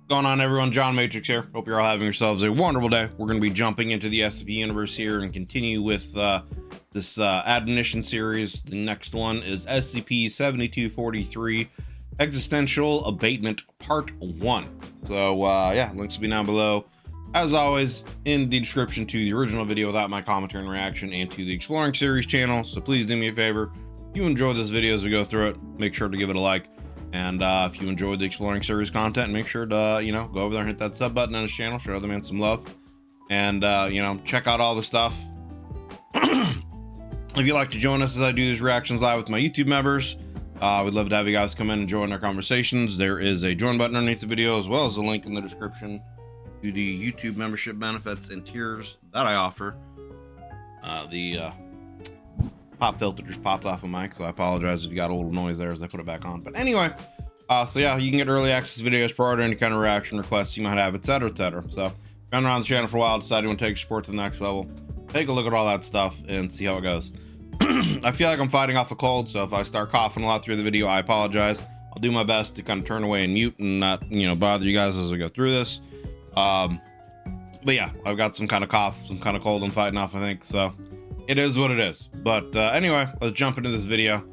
Going on, everyone? John Matrix here. Hope you're all having yourselves a wonderful day. We're going to be jumping into the SCP universe here and continue with this admonition series. The next one is SCP-7243 Existential Abatement Part 1. So yeah, links will be down below. As always, in the description to the original video without my commentary and reaction, and to the Exploring Series channel. So please do me a favor. If you enjoy this video as we go through it, make sure to give it a like. And if you enjoyed the Exploring Series content, make sure to, go over there and hit that sub button on his channel, show the man some love. And, check out all the stuff. If you'd like to join us as I do these reactions live with my YouTube members, we'd love to have you guys come in and join our conversations. There is a join button underneath the video, as well as a link in the description to the YouTube membership benefits and tiers that I offer. The pop filter just popped off of mic, so I apologize if you got a little noise there as I put it back on. But anyway, so yeah, you can get early access videos prior to any kind of reaction requests you might have, etc., etc. So if you've been around the channel for a while, decide you want to take your support to the next level, take a look at all that stuff and see how it goes. I feel like I'm fighting off a cold, so if I start coughing a lot through the video, I apologize. I'll do my best to kind of turn away and mute and not, bother you guys as we go through this. But yeah, I've got some kind of cough, some kind of cold I'm fighting off, I think, so it is what it is. But anyway, let's jump into this video.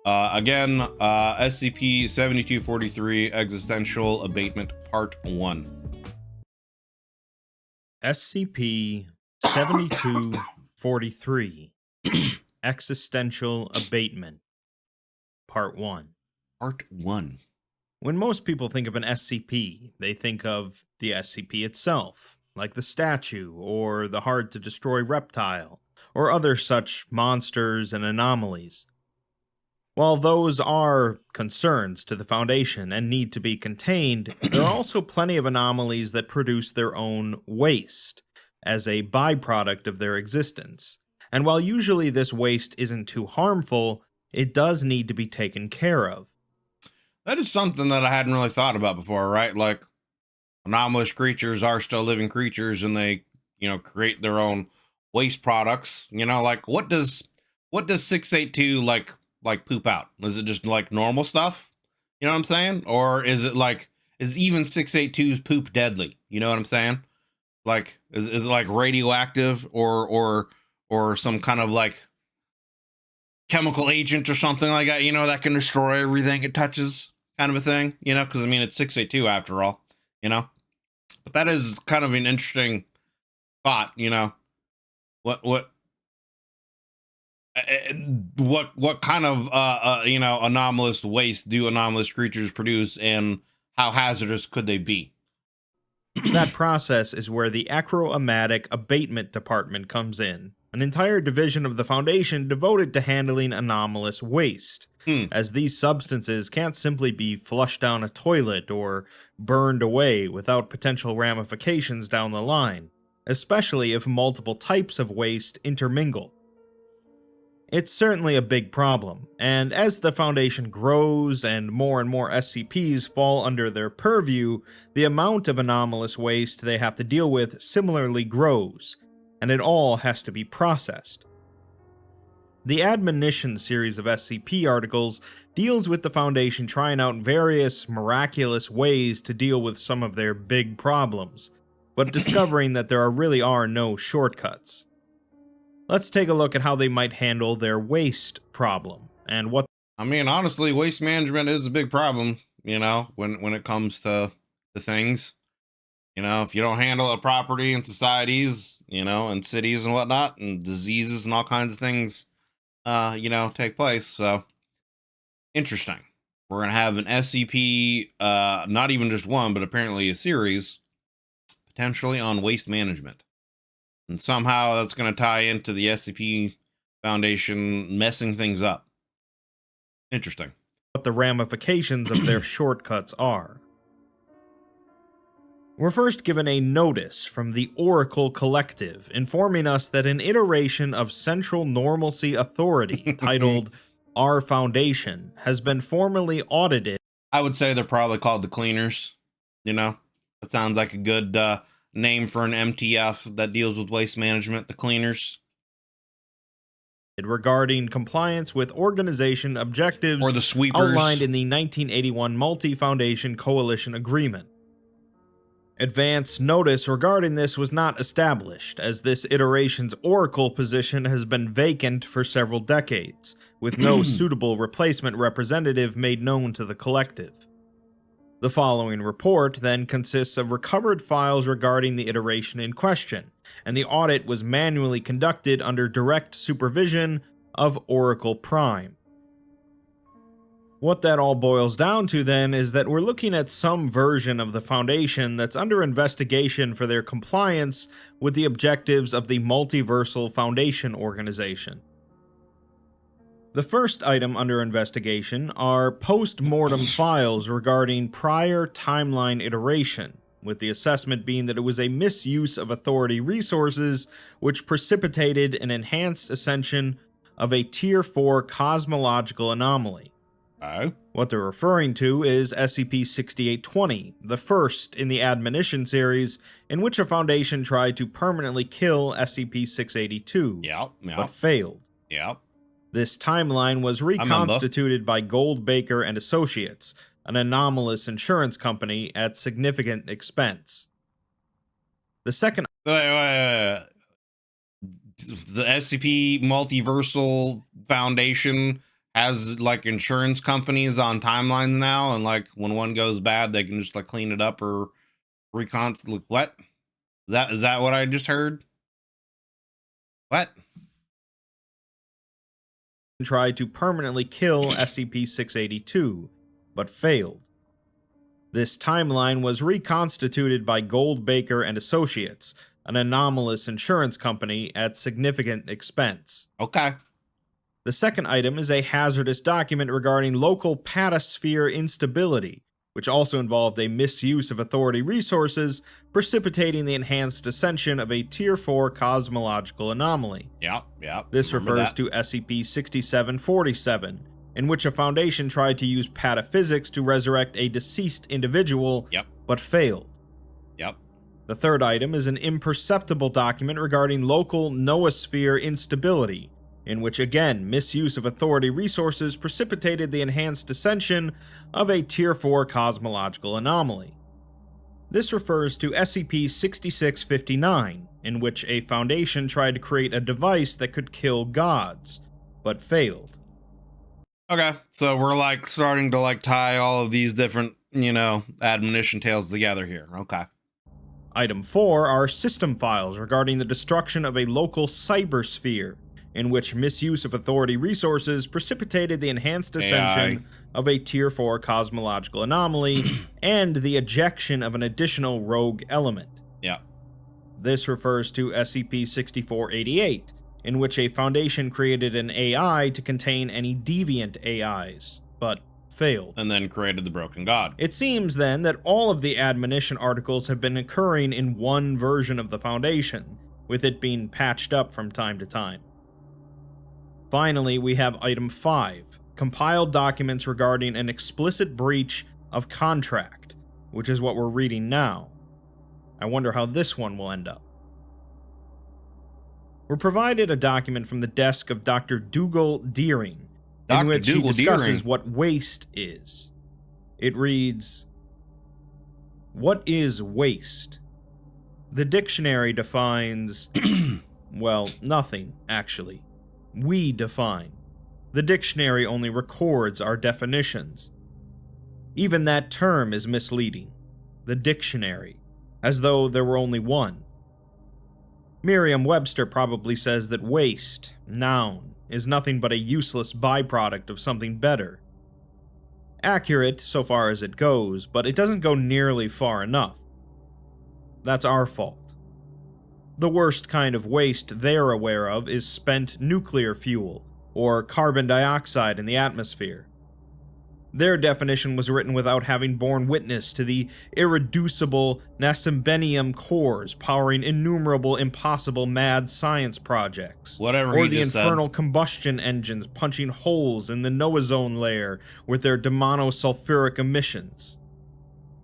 Again, SCP-7243 Existential Abatement Part 1. SCP-7243 Existential Abatement Part 1. Part 1. When most people think of an SCP, they think of the SCP itself, like the statue or the hard-to-destroy reptile, or other such monsters and anomalies. While those are concerns to the Foundation and need to be contained, there are also plenty of anomalies that produce their own waste as a byproduct of their existence. And while usually this waste isn't too harmful, it does need to be taken care of. That is something that I hadn't really thought about before, right? Like, anomalous creatures are still living creatures, and they, create their own waste products. Like, what does 682 like poop out? Is it just like normal stuff? You know what I'm saying? Or is it like, is even 682's poop deadly? You know what I'm saying? Like, is it like radioactive or some kind of like chemical agent or something like that, that can destroy everything it touches, kind of a thing, because I mean, it's 682 after all, but that is kind of an interesting thought, what kind of anomalous waste do anomalous creatures produce, and how hazardous could they be? That process is where the Acroamatic Abatement Department comes in, an entire division of the Foundation devoted to handling anomalous waste, as these substances can't simply be flushed down a toilet or burned away without potential ramifications down the line, especially if multiple types of waste intermingle. It's certainly a big problem, and as the Foundation grows and more SCPs fall under their purview, the amount of anomalous waste they have to deal with similarly grows, and it all has to be processed. The Admonition series of SCP articles deals with the Foundation trying out various miraculous ways to deal with some of their big problems, but discovering that there really are no shortcuts. Let's take a look at how they might handle their waste problem, and what... I mean, honestly, waste management is a big problem, when it comes to the things. If you don't handle it properly in societies, and cities and whatnot, and diseases and all kinds of things, take place. So, interesting. We're going to have an SCP, not even just one, but apparently a series, potentially on waste management. And somehow that's going to tie into the SCP Foundation messing things up. Interesting. What the ramifications of their shortcuts are. We're first given a notice from the Oracle Collective informing us that an iteration of Central Normalcy Authority titled Our Foundation has been formally audited. I would say they're probably called the Cleaners. That sounds like a good name for an MTF that deals with waste management, the Cleaners. Regarding compliance with organization objectives or the Sweepers outlined in the 1981 Multi-Foundation Coalition Agreement. Advance notice regarding this was not established, as this iteration's Oracle position has been vacant for several decades, with no suitable replacement representative made known to the collective. The following report then consists of recovered files regarding the iteration in question, and the audit was manually conducted under direct supervision of Oracle Prime. What that all boils down to then is that we're looking at some version of the Foundation that's under investigation for their compliance with the objectives of the Multiversal Foundation organization. The first item under investigation are post-mortem files regarding prior timeline iteration, with the assessment being that it was a misuse of authority resources which precipitated an enhanced ascension of a Tier 4 cosmological anomaly. What they're referring to is SCP-6820, the first in the Admonition series, in which a Foundation tried to permanently kill SCP-682, but failed. This timeline was reconstituted by Goldbaker and Associates, an anomalous insurance company, at significant expense. The second... The SCP Multiversal Foundation has like insurance companies on timelines now, and like when one goes bad, they can just like clean it up or what? Is that what I just heard? What? Tried to permanently kill SCP-682, but failed. This timeline was reconstituted by Goldbaker and Associates, an anomalous insurance company, at significant expense. Okay. The second item is a hazardous document regarding local patasphere instability, which also involved a misuse of authority resources, precipitating the enhanced ascension of a Tier 4 cosmological anomaly. This refers to SCP-6747, in which a Foundation tried to use pataphysics to resurrect a deceased individual, but failed. The third item is an imperceptible document regarding local noosphere instability, in which again misuse of authority resources precipitated the enhanced ascension of a Tier 4 cosmological anomaly. This refers to SCP-6659, in which a Foundation tried to create a device that could kill gods, but failed. Okay, so we're like starting to like tie all of these different, admonition tales together here. Okay. Item 4 are system files regarding the destruction of a local cybersphere, in which misuse of authority resources precipitated the enhanced ascension of a Tier 4 cosmological anomaly and the ejection of an additional rogue element. This refers to SCP-6488, in which a Foundation created an AI to contain any deviant AIs, but failed. And then created the Broken God. It seems then that all of the admonition articles have been occurring in one version of the Foundation, with it being patched up from time to time. Finally, we have Item 5, compiled documents regarding an explicit breach of contract, which is what we're reading now. I wonder how this one will end up. We're provided a document from the desk of Dr. Dougal Deering, in which he discusses what waste is. It reads, "What is waste? The dictionary defines, well, nothing, actually. We define. The dictionary only records our definitions. Even that term is misleading. The dictionary, as though there were only one. Merriam-Webster probably says that waste, noun, is nothing but a useless byproduct of something better. Accurate so far as it goes, but it doesn't go nearly far enough. That's our fault. The worst kind of waste they're aware of is spent nuclear fuel, or carbon dioxide in the atmosphere. Their definition was written without having borne witness to the irreducible Nasimbenium cores powering innumerable impossible mad science projects, or the infernal combustion engines punching holes in the noozone layer with their demonosulfuric emissions.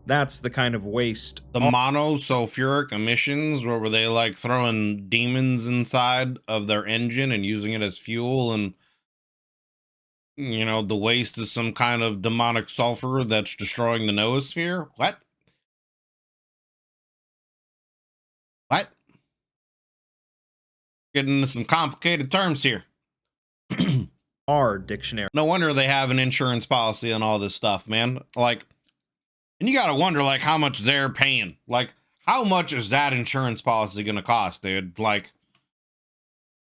That's the kind of waste. The monosulfuric emissions, where were they like throwing demons inside of their engine and using it as fuel, and the waste is some kind of demonic sulfur that's destroying the noosphere? What? What? Getting into some complicated terms here. Our dictionary. No wonder they have an insurance policy on all this stuff, man. Like, and you gotta wonder, like, how much they're paying. Like, how much is that insurance policy gonna cost, dude? Like,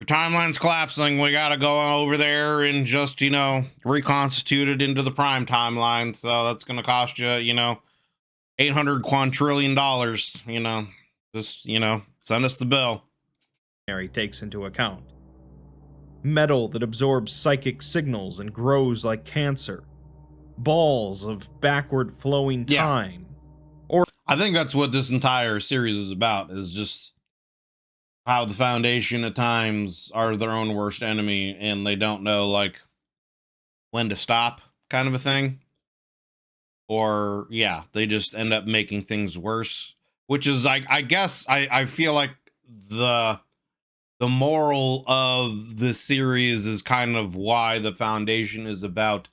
your timeline's collapsing. We gotta go over there and just, reconstitute it into the prime timeline. So that's gonna cost you, $800 quadrillion. Just, send us the bill. Takes into account metal that absorbs psychic signals and grows like cancer, balls of backward flowing time. Or I think that's what this entire series is about, is just how the Foundation at times are their own worst enemy and they don't know, like, when to stop, kind of a thing. Or they just end up making things worse, which is, like, I guess I feel like the moral of the series is kind of why the Foundation is about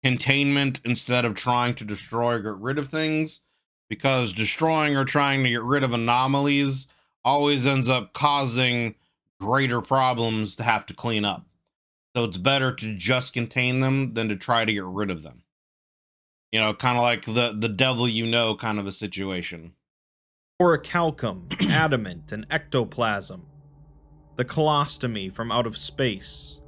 containment instead of trying to destroy or get rid of things, because destroying or trying to get rid of anomalies always ends up causing greater problems to have to clean up. So it's better to just contain them than to try to get rid of them. Kind of like the devil kind of a situation. Orichalcum, adamant, and ectoplasm. The colostomy from out of space.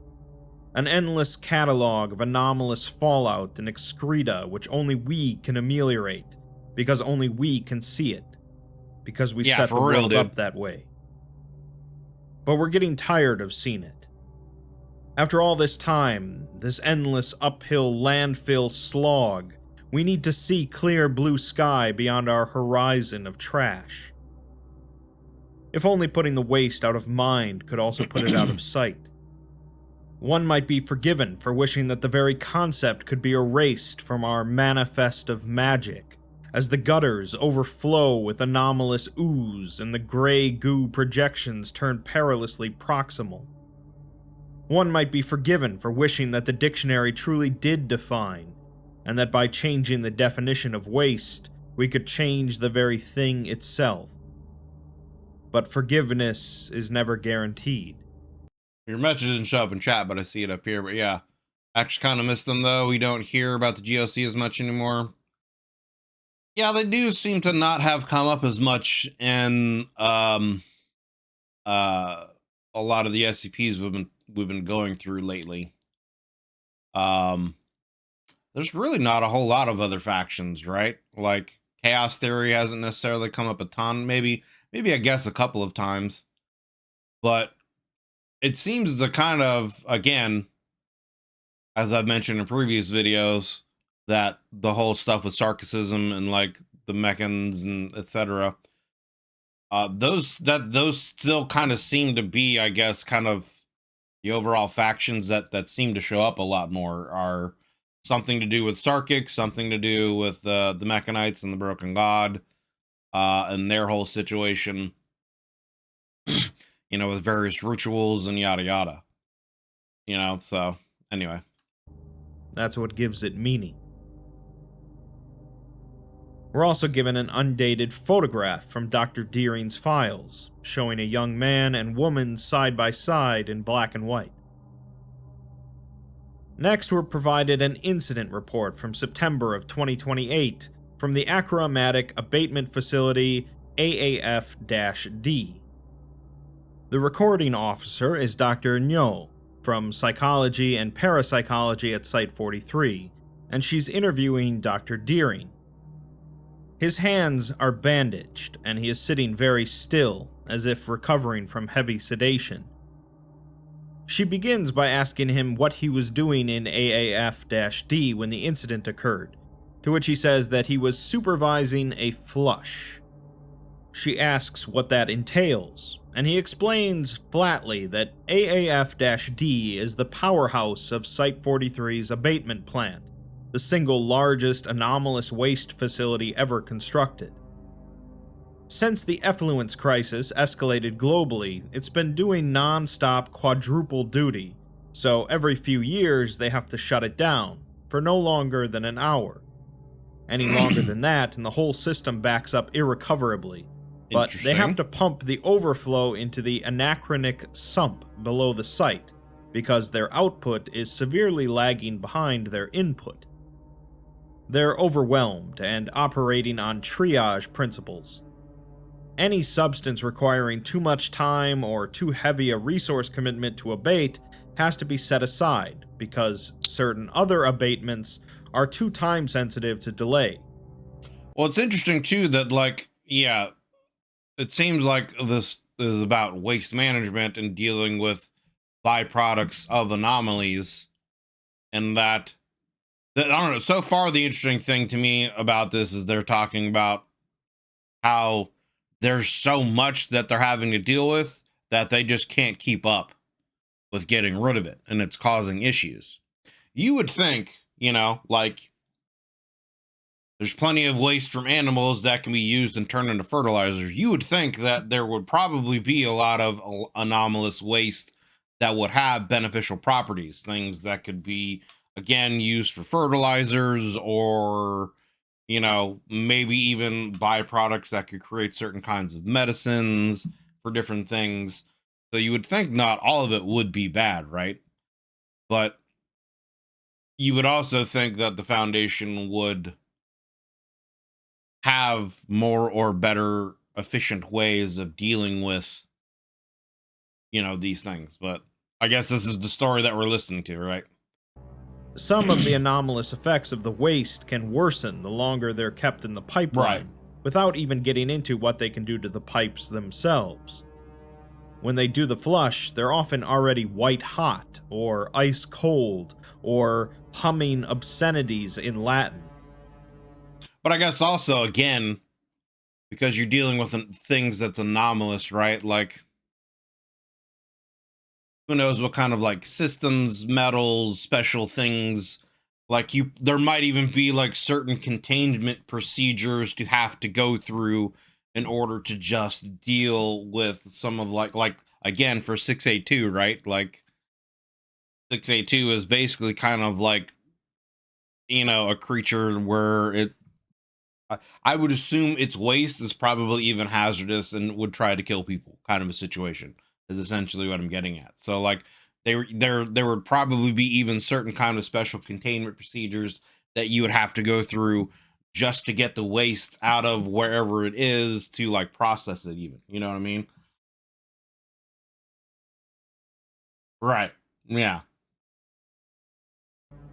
An endless catalog of anomalous fallout and excreta which only we can ameliorate, because only we can see it. Because we set the world up that way. But we're getting tired of seeing it. After all this time, this endless uphill landfill slog, we need to see clear blue sky beyond our horizon of trash. If only putting the waste out of mind could also put it out of sight. One might be forgiven for wishing that the very concept could be erased from our manifest of magic, as the gutters overflow with anomalous ooze and the gray goo projections turn perilously proximal. One might be forgiven for wishing that the dictionary truly did define, and that by changing the definition of waste, we could change the very thing itself. But forgiveness is never guaranteed. Your message didn't show up in chat, but I see it up here. But yeah, I actually kind of missed them, though. We don't hear about the GOC as much anymore. Yeah, they do seem to not have come up as much in a lot of the SCPs we've been going through lately. There's really not a whole lot of other factions, right? Like, Chaos Theory hasn't necessarily come up a ton. Maybe I guess a couple of times. But it seems to kind of, again, as I've mentioned in previous videos, that the whole stuff with Sarcasm and, like, the Mechans and etc. Those still kind of seem to be, I guess, kind of the overall factions that seem to show up a lot more are something to do with Sarkic, something to do with the Mechanites and the Broken God, and their whole situation, with various rituals and yada yada. So anyway. That's what gives it meaning. We're also given an undated photograph from Dr. Deering's files, showing a young man and woman side by side in black and white. Next, we're provided an incident report from September of 2028 from the Achromatic Abatement Facility AAF-D. The recording officer is Dr. Nyo from Psychology and Parapsychology at Site-43, and she's interviewing Dr. Deering. His hands are bandaged, and he is sitting very still, as if recovering from heavy sedation. She begins by asking him what he was doing in AAF-D when the incident occurred, to which he says that he was supervising a flush. She asks what that entails, and he explains flatly that AAF-D is the powerhouse of Site-43's abatement plant, the single largest anomalous waste facility ever constructed. Since the effluence crisis escalated globally, it's been doing non-stop quadruple duty, so every few years they have to shut it down, for no longer than an hour. Any longer than that, and the whole system backs up irrecoverably. but they have Interesting. to pump the overflow into the anachronic sump below the site because their output is severely lagging behind their input. They're overwhelmed and operating on triage principles. Any substance requiring too much time or too heavy a resource commitment to abate has to be set aside because certain other abatements are too time sensitive to delay. Well, it's interesting too that, like, yeah, it seems like this is about waste management and dealing with byproducts of anomalies, and that I don't know. So far, the interesting thing to me about this is they're talking about how there's so much that they're having to deal with that they just can't keep up with getting rid of it, and it's causing issues. You would think, like, there's plenty of waste from animals that can be used and turned into fertilizers. You would think that there would probably be a lot of anomalous waste that would have beneficial properties, things that could be, again, used for fertilizers, or, maybe even byproducts that could create certain kinds of medicines for different things. So you would think not all of it would be bad, right? But you would also think that the Foundation would have more or better efficient ways of dealing with, these things. But I guess this is the story that we're listening to, right? Some of the anomalous effects of the waste can worsen the longer they're kept in the pipeline, Right. without even getting into what they can do to the pipes themselves. When they do the flush, they're often already white hot, or ice cold, or humming obscenities in Latin. But I guess also, again, because you're dealing with things that's anomalous, right? Like, who knows what kind of, like, systems, metals, special things, like, there might even be like certain containment procedures to have to go through in order to just deal with some of, like again, for 682, right? Like, 682 is basically kind of like, a creature where I would assume its waste is probably even hazardous and would try to kill people, kind of a situation is essentially what I'm getting at. So, like, there would probably be even certain kind of special containment procedures that you would have to go through just to get the waste out of wherever it is to, like, process it even. You know what I mean? Right. Yeah.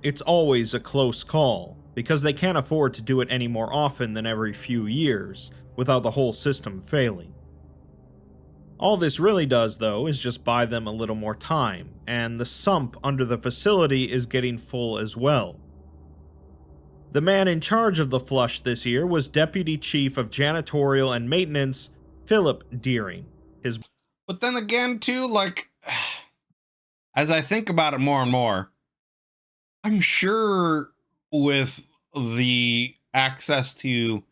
It's always a close call, because they can't afford to do it any more often than every few years, without the whole system failing. All this really does, though, is just buy them a little more time, and the sump under the facility is getting full as well. The man in charge of the flush this year was Deputy Chief of Janitorial and Maintenance, Philip Deering. But then again, too, like, as I think about it more and more, I'm sure with the access to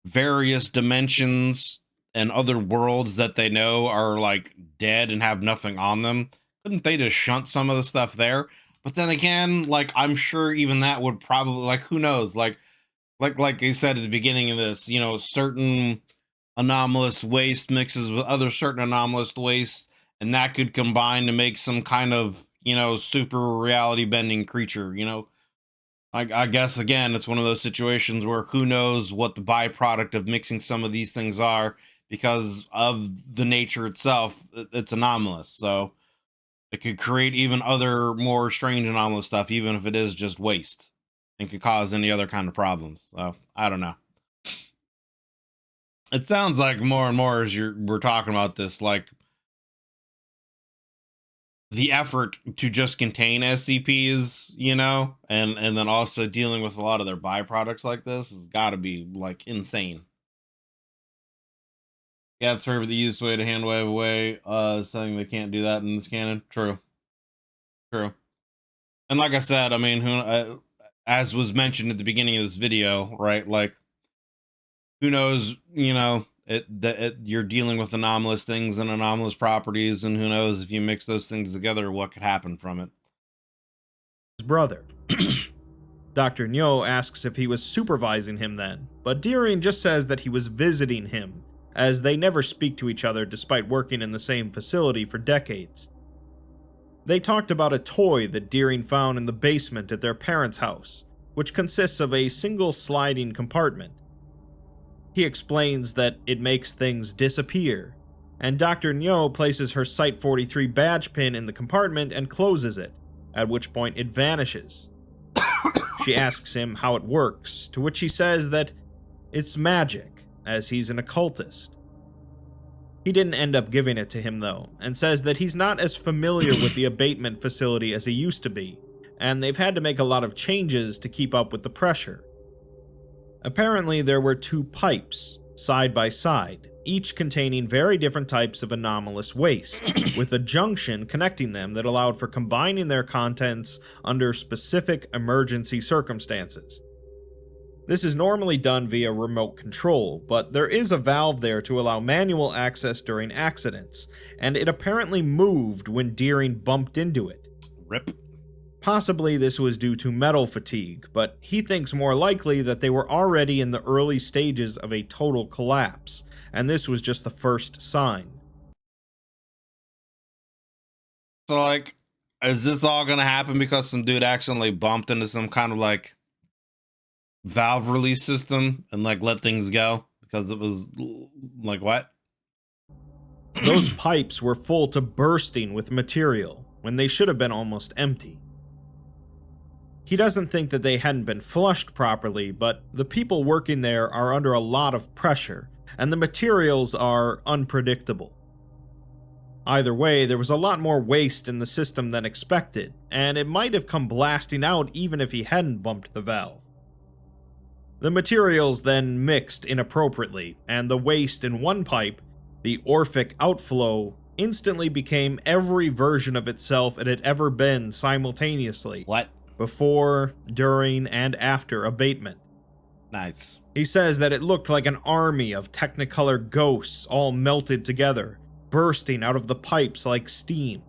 various dimensions and other worlds that they know are, like, dead and have nothing on them, couldn't they just shunt some of the stuff there? But then again, like, I'm sure even that would probably, like, who knows, like they said at the beginning of this, certain anomalous waste mixes with other certain anomalous waste, and that could combine to make some kind of, super reality bending creature. I guess, again, it's one of those situations where who knows what the byproduct of mixing some of these things are, because of the nature itself. It's anomalous, so it could create even other more strange anomalous stuff, even if it is just waste, and could cause any other kind of problems. So I don't know. It sounds like more and more as we're talking about this, like, the effort to just contain SCPs, and then also dealing with a lot of their byproducts like this has got to be, like, insane. Yeah, it's for the easiest way to hand wave away, saying they can't do that in this canon. True, true. And like I said, I mean, as was mentioned at the beginning of this video, right? Like, who knows, you're dealing with anomalous things and anomalous properties, and who knows if you mix those things together, what could happen from it. His brother. Dr. Nyo asks if he was supervising him then, but Deering just says that he was visiting him, as they never speak to each other despite working in the same facility for decades. They talked about a toy that Deering found in the basement at their parents' house, which consists of a single sliding compartment. He explains that it makes things disappear, and Dr. Nyo places her Site-43 badge pin in the compartment and closes it, at which point it vanishes. She asks him how it works, to which he says that it's magic, as he's an occultist. He didn't end up giving it to him though, and says that he's not as familiar with the abatement facility as he used to be, and they've had to make a lot of changes to keep up with the pressure. Apparently there were 2 pipes, side by side, each containing very different types of anomalous waste, with a junction connecting them that allowed for combining their contents under specific emergency circumstances. This is normally done via remote control, but there is a valve there to allow manual access during accidents, and it apparently moved when Deering bumped into it. Rip. Possibly this was due to metal fatigue, but he thinks more likely that they were already in the early stages of a total collapse, and this was just the first sign. So, like, is this all gonna happen because some dude accidentally bumped into some kind of, like, valve release system and, like, let things go? Because it was, like, what? Those pipes were full to bursting with material, when they should have been almost empty. He doesn't think that they hadn't been flushed properly, but the people working there are under a lot of pressure, and the materials are unpredictable. Either way, there was a lot more waste in the system than expected, and it might have come blasting out even if he hadn't bumped the valve. The materials then mixed inappropriately, and the waste in one pipe, the Orphic outflow, instantly became every version of itself it had ever been simultaneously. What? Before, during, and after abatement. Nice. He says that it looked like an army of Technicolor ghosts all melted together, bursting out of the pipes like steam.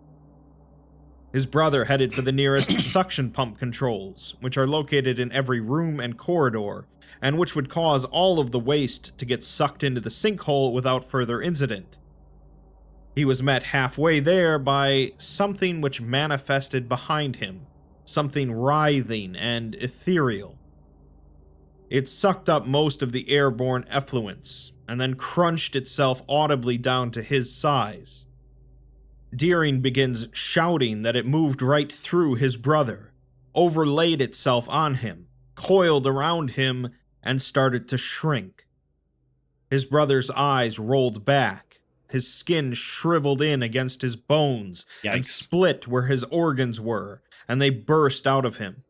His brother headed for the nearest suction pump controls, which are located in every room and corridor, and which would cause all of the waste to get sucked into the sinkhole without further incident. He was met halfway there by something which manifested behind him, something writhing and ethereal. It sucked up most of the airborne effluents, and then crunched itself audibly down to his size. Deering begins shouting that it moved right through his brother, overlaid itself on him, coiled around him, and started to shrink. His brother's eyes rolled back, his skin shriveled in against his bones, and split where his organs were, and they burst out of him.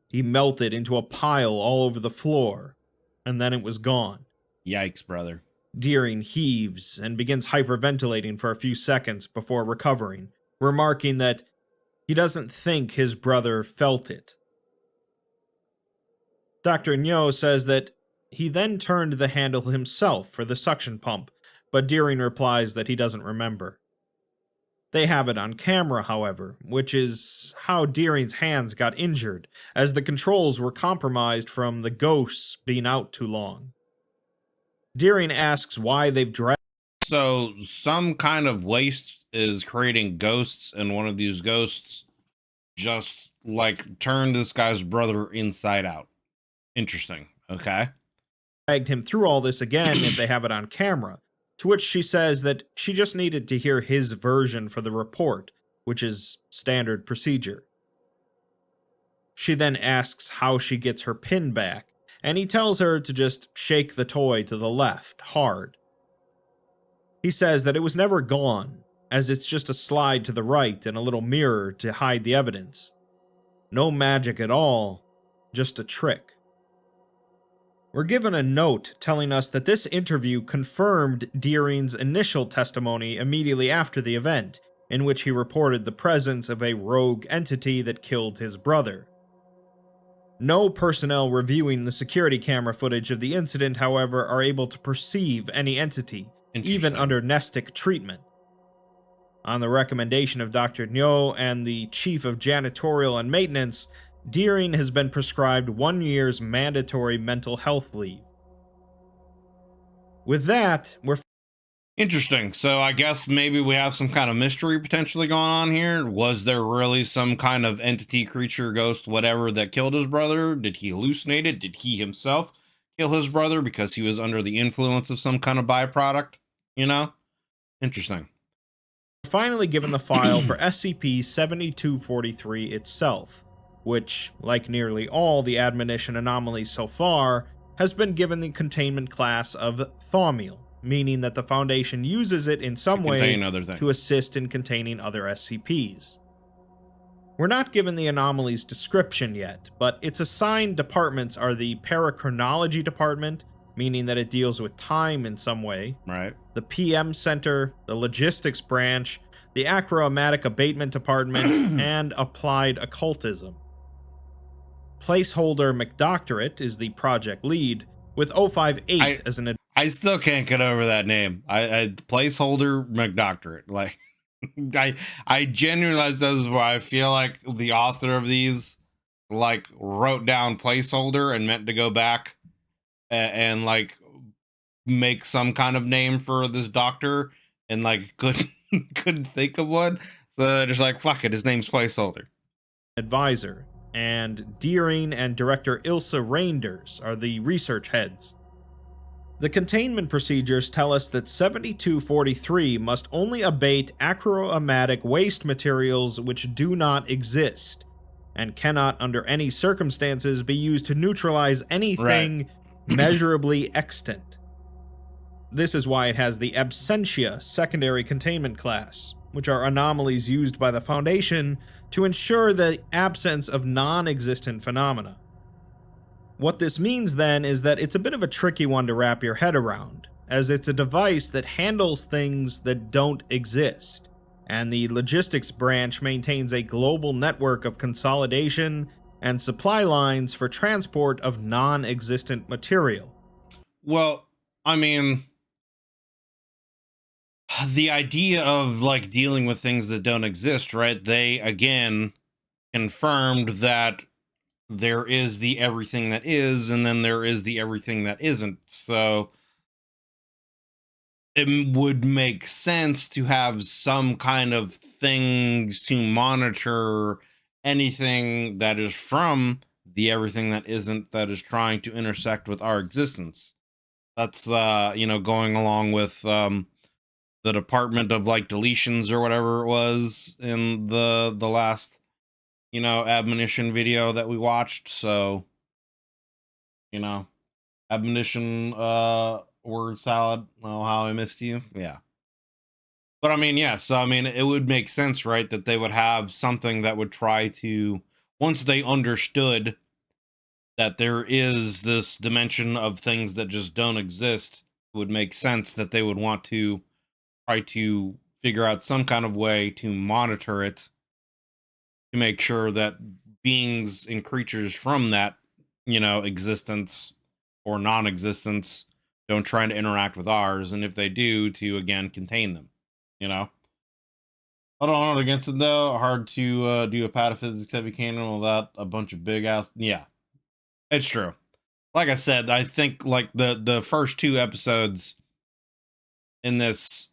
He melted into a pile all over the floor, and then it was gone. Yikes, brother. Deering heaves and begins hyperventilating for a few seconds before recovering, remarking that he doesn't think his brother felt it. Dr. Nyo says that he then turned the handle himself for the suction pump, but Deering replies that he doesn't remember. They have it on camera, however, which is how Deering's hands got injured, as the controls were compromised from the ghosts being out too long. Deering asks why they've dragged. So some kind of waste is creating ghosts, and one of these ghosts just, like, turned this guy's brother inside out. Interesting. Okay. Dragged him through all this again if they have it on camera. To which she says that she just needed to hear his version for the report, which is standard procedure. She then asks how she gets her pin back, and he tells her to just shake the toy to the left, hard. He says that it was never gone, as it's just a slide to the right and a little mirror to hide the evidence. No magic at all, just a trick. We're given a note telling us that this interview confirmed Deering's initial testimony immediately after the event, in which he reported the presence of a rogue entity that killed his brother. No personnel reviewing the security camera footage of the incident, however, are able to perceive any entity, even under Nestic treatment. On the recommendation of Dr. Nyo and the Chief of Janitorial and Maintenance, Deering has been prescribed 1 year's mandatory mental health leave. With that, we're Interesting. So I guess maybe we have some kind of mystery potentially going on here. Was there really some kind of entity, creature, ghost, whatever that killed his brother? Did he hallucinate it? Did he himself kill his brother because he was under the influence of some kind of byproduct? You know? Interesting. finally given the file for SCP-7243 itself, which, like nearly all the admonition anomalies so far, has been given the containment class of Thaumiel, meaning that the Foundation uses it in some way to assist in containing other SCPs. We're not given the anomaly's description yet, but its assigned departments are the Parachronology Department, meaning that it deals with time in some way, right? The PM Center, the Logistics Branch, the Achromatic Abatement Department, and Applied Occultism. Placeholder McDoctorate is the project lead, with 058 as an... I still can't get over that name. I Placeholder McDoctorate. Like, I genuinely, this is where I feel like the author of these, like, wrote down placeholder and meant to go back and like make some kind of name for this doctor and like couldn't think of one, so they're just like, fuck it, his name's placeholder. Advisor, and Deering and Director Ilsa Reinders are the research heads. The containment procedures tell us that 7243 must only abate achromatic waste materials which do not exist, and cannot under any circumstances be used to neutralize anything measurably extant. This is why it has the Absentia secondary containment class, which are anomalies used by the Foundation to ensure the absence of non-existent phenomena. What this means then is that it's a bit of a tricky one to wrap your head around, as it's a device that handles things that don't exist, and the Logistics Branch maintains a global network of consolidation and supply lines for transport of non-existent material. Well, I mean, the idea of like dealing with things that don't exist, right? They again confirmed that there is the everything that is, and then there is the everything that isn't. So it would make sense to have some kind of things to monitor anything that is from the everything that isn't, that is trying to intersect with our existence. That's going along with the Department of like deletions or whatever it was in the last admonition video that we watched. So admonition word salad, well, how I missed you. Yeah. But I mean, yes, I mean, it would make sense, right, that they would have something that would try to, once they understood that there is this dimension of things that just don't exist, it would make sense that they would want to try to figure out some kind of way to monitor it, to make sure that beings and creatures from that, existence or non-existence don't try to interact with ours. And if they do, to again contain them, I don't know against it though. Hard to do a pataphysics heavy canon without a bunch of big ass. Yeah, it's true. Like I said, I think like the first two episodes in this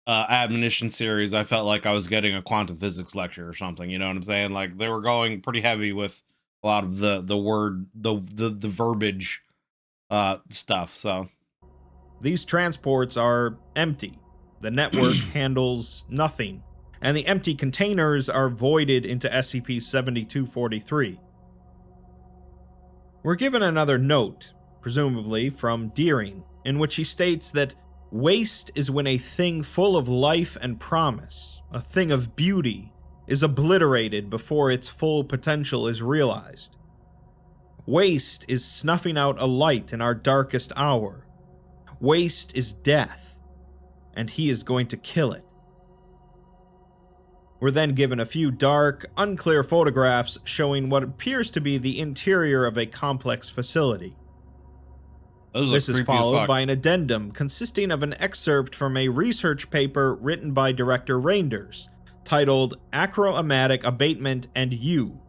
admonition series, I felt like I was getting a quantum physics lecture or something. You know what I'm saying? Like they were going pretty heavy with a lot of the word, the verbiage stuff. So these transports are empty. The network handles nothing, and the empty containers are voided into SCP-7243. We're given another note, presumably from Deering, in which he states that waste is when a thing full of life and promise, a thing of beauty, is obliterated before its full potential is realized. Waste is snuffing out a light in our darkest hour. Waste is death, and he is going to kill it. We're then given a few dark, unclear photographs showing what appears to be the interior of a complex facility. This is followed by an addendum consisting of an excerpt from a research paper written by Director Reinders, titled Achromatic Abatement and You.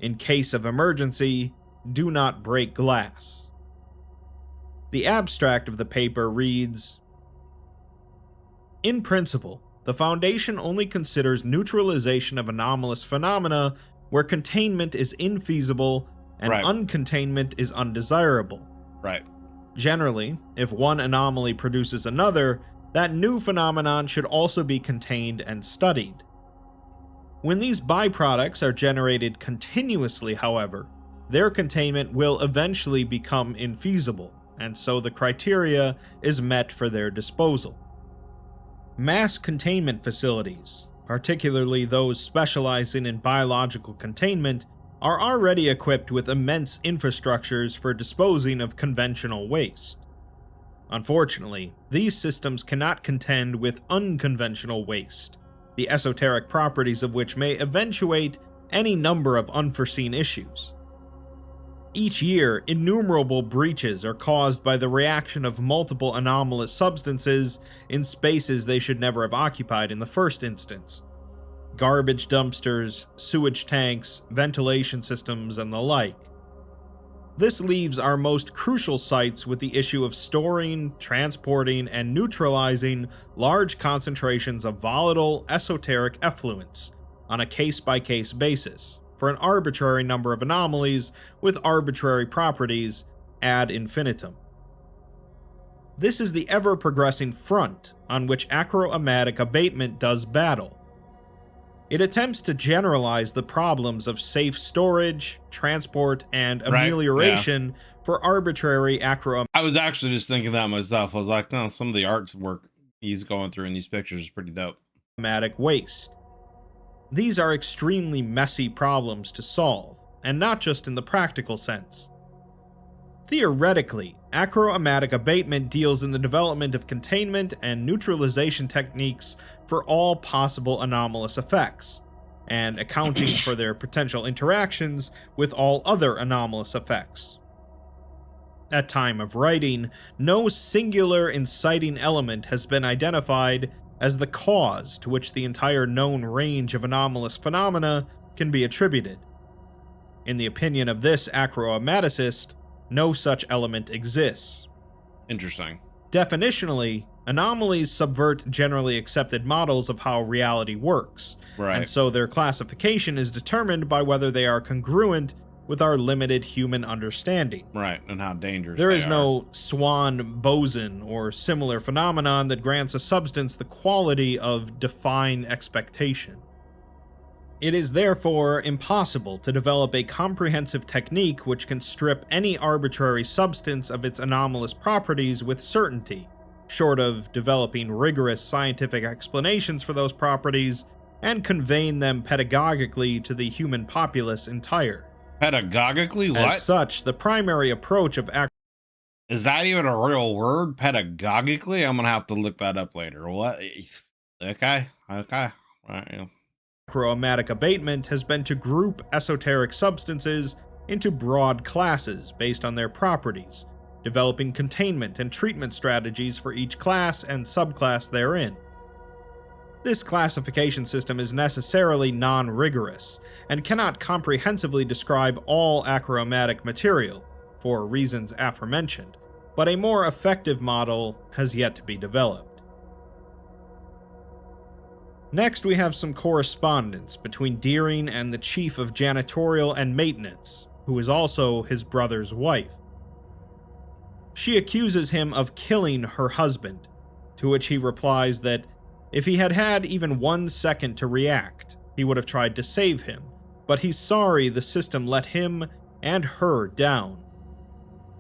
In case of emergency, do not break glass. The abstract of the paper reads, "In principle, the Foundation only considers neutralization of anomalous phenomena where containment is infeasible and Right. uncontainment is undesirable. Right. Generally, if one anomaly produces another, that new phenomenon should also be contained and studied. When these byproducts are generated continuously, however, their containment will eventually become infeasible, and so the criteria is met for their disposal. Mass containment facilities, particularly those specializing in biological containment, are already equipped with immense infrastructures for disposing of conventional waste. Unfortunately, these systems cannot contend with unconventional waste, the esoteric properties of which may eventuate any number of unforeseen issues. Each year, innumerable breaches are caused by the reaction of multiple anomalous substances in spaces they should never have occupied in the first instance. Garbage dumpsters, sewage tanks, ventilation systems, and the like. This leaves our most crucial sites with the issue of storing, transporting, and neutralizing large concentrations of volatile, esoteric effluents on a case-by-case basis for an arbitrary number of anomalies with arbitrary properties ad infinitum. This is the ever-progressing front on which acroamatic abatement does battle. It attempts to generalize the problems of safe storage, transport, and amelioration for arbitrary acroamatic. I was actually just thinking that myself. I was like, no, some of the artwork he's going through in these pictures is pretty dope. Waste. These are extremely messy problems to solve, and not just in the practical sense. Theoretically, acroamatic abatement deals in the development of containment and neutralization techniques for all possible anomalous effects, and accounting for their potential interactions with all other anomalous effects. At time of writing, no singular inciting element has been identified as the cause to which the entire known range of anomalous phenomena can be attributed. In the opinion of this acroamaticist, no such element exists. Interesting. Definitionally, anomalies subvert generally accepted models of how reality works, and so their classification is determined by whether they are congruent with our limited human understanding. Right, and how dangerous there is no Swan boson or similar phenomenon that grants a substance the quality of define expectation. It is therefore impossible to develop a comprehensive technique which can strip any arbitrary substance of its anomalous properties with certainty, short of developing rigorous scientific explanations for those properties and conveying them pedagogically to the human populace entire. Pedagogically? What? As such, the primary approach of is that even a real word? Pedagogically? I'm gonna have to look that up later. What? Okay. All right. Acroamatic abatement has been to group esoteric substances into broad classes based on their properties, developing containment and treatment strategies for each class and subclass therein. This classification system is necessarily non-rigorous, and cannot comprehensively describe all acroamatic material, for reasons aforementioned, but a more effective model has yet to be developed. Next, we have some correspondence between Deering and the Chief of Janitorial and Maintenance, who is also his brother's wife. She accuses him of killing her husband, to which he replies that if he had had even 1 second to react, he would have tried to save him, but he's sorry the system let him and her down.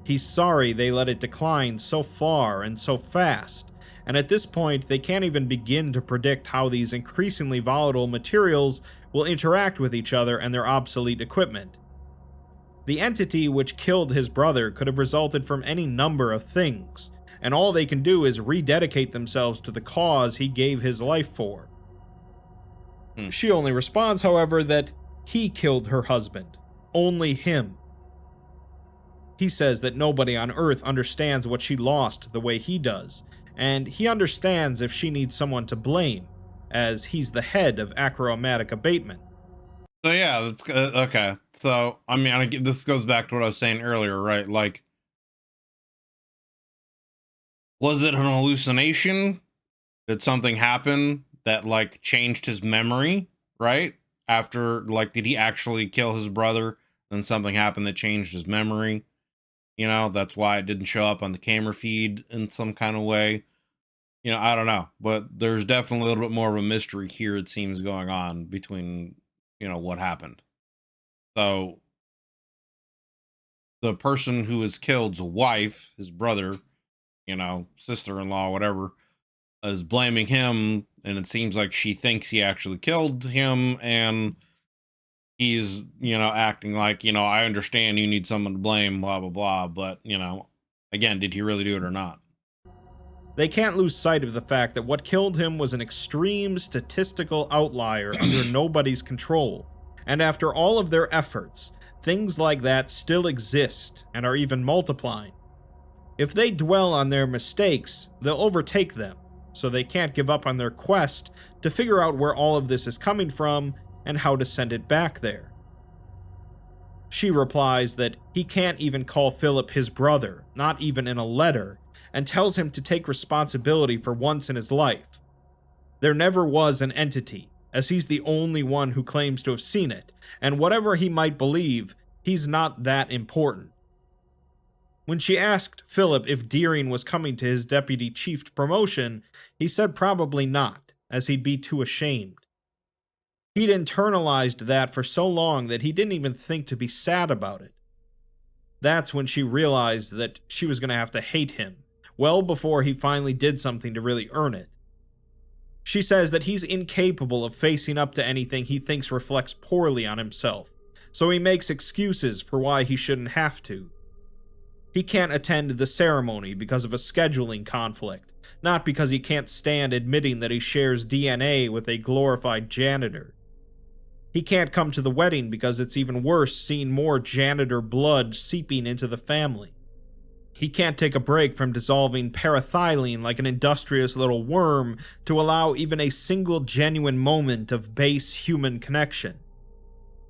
He's sorry they let it decline so far and so fast, and at this point they can't even begin to predict how these increasingly volatile materials will interact with each other and their obsolete equipment. The entity which killed his brother could have resulted from any number of things, and all they can do is rededicate themselves to the cause he gave his life for. She only responds, however, that he killed her husband. Only him. He says that nobody on Earth understands what she lost the way he does, and he understands if she needs someone to blame, as he's the head of acroamatic abatement. So yeah, that's okay. So, I mean, this goes back to what I was saying earlier, right? Like, Was it an hallucination? Did something happen that like changed his memory, right? After, like, did he actually kill his brother? Then something happened that changed his memory. You know, that's why it didn't show up on the camera feed in some kind of way. You know, I don't know, but there's definitely a little bit more of a mystery here, it seems, going on between, you know, what happened. So the person who was killed's wife, his brother, you know, sister-in-law, whatever, is blaming him, and it seems like she thinks he actually killed him, and he's, you know, acting like, you know, I understand you need someone to blame, blah, blah, blah, but, you know, again, did he really do it or not? They can't lose sight of the fact that what killed him was an extreme statistical outlier under nobody's control, and after all of their efforts, things like that still exist and are even multiplying. If they dwell on their mistakes, they'll overtake them, so they can't give up on their quest to figure out where all of this is coming from and how to send it back there. She replies that he can't even call Philip his brother, not even in a letter, and tells him to take responsibility for once in his life. There never was an entity, as he's the only one who claims to have seen it, and whatever he might believe, he's not that important. When she asked Philip if Deering was coming to his deputy chief promotion, he said probably not, as he'd be too ashamed. He'd internalized that for so long that he didn't even think to be sad about it. That's when she realized that she was going to have to hate him, well before he finally did something to really earn it. She says that he's incapable of facing up to anything he thinks reflects poorly on himself, so he makes excuses for why he shouldn't have to. He can't attend the ceremony because of a scheduling conflict, not because he can't stand admitting that he shares DNA with a glorified janitor. He can't come to the wedding because it's even worse seeing more janitor blood seeping into the family. He can't take a break from dissolving parathylene like an industrious little worm to allow even a single genuine moment of base human connection.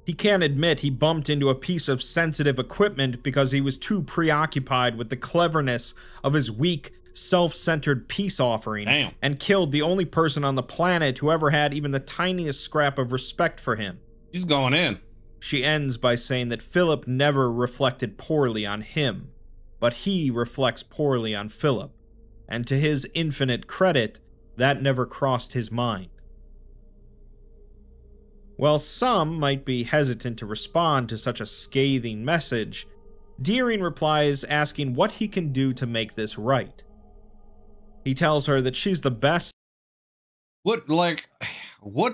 He can't admit he bumped into a piece of sensitive equipment because he was too preoccupied with the cleverness of his weak, self-centered peace offering and killed the only person on the planet who ever had even the tiniest scrap of respect for him. She's going in. She ends by saying that Philip never reflected poorly on him, but he reflects poorly on Philip, and to his infinite credit, that never crossed his mind. While some might be hesitant to respond to such a scathing message, Deering replies asking what he can do to make this right. He tells her that she's the best. What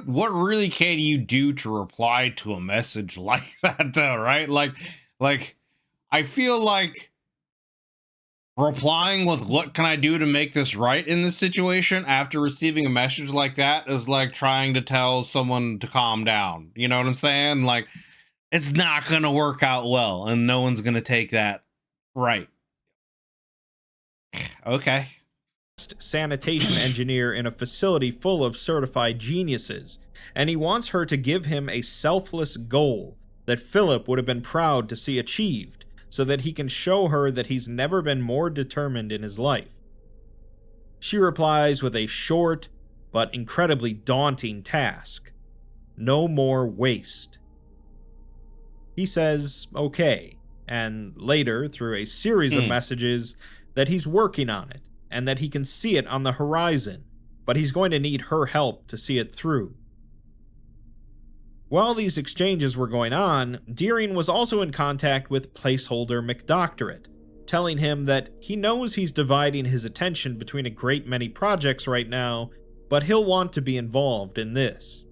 really can you do to reply to a message like that, though, right? Like, I feel like replying with what can I do to make this right in this situation after receiving a message like that is like trying to tell someone to calm down. You know what I'm saying? Like, it's not going to work out well, and no one's going to take that right. Okay. Sanitation engineer in a facility full of certified geniuses, and he wants her to give him a selfless goal that Philip would have been proud to see achieved, so that he can show her that he's never been more determined in his life. She replies with a short but incredibly daunting task: no more waste. He says okay, and later, through a series of messages, that he's working on it, and that he can see it on the horizon, but he's going to need her help to see it through. While these exchanges were going on, Deering was also in contact with placeholder McDoctorate, telling him that he knows he's dividing his attention between a great many projects right now, but he'll want to be involved in this.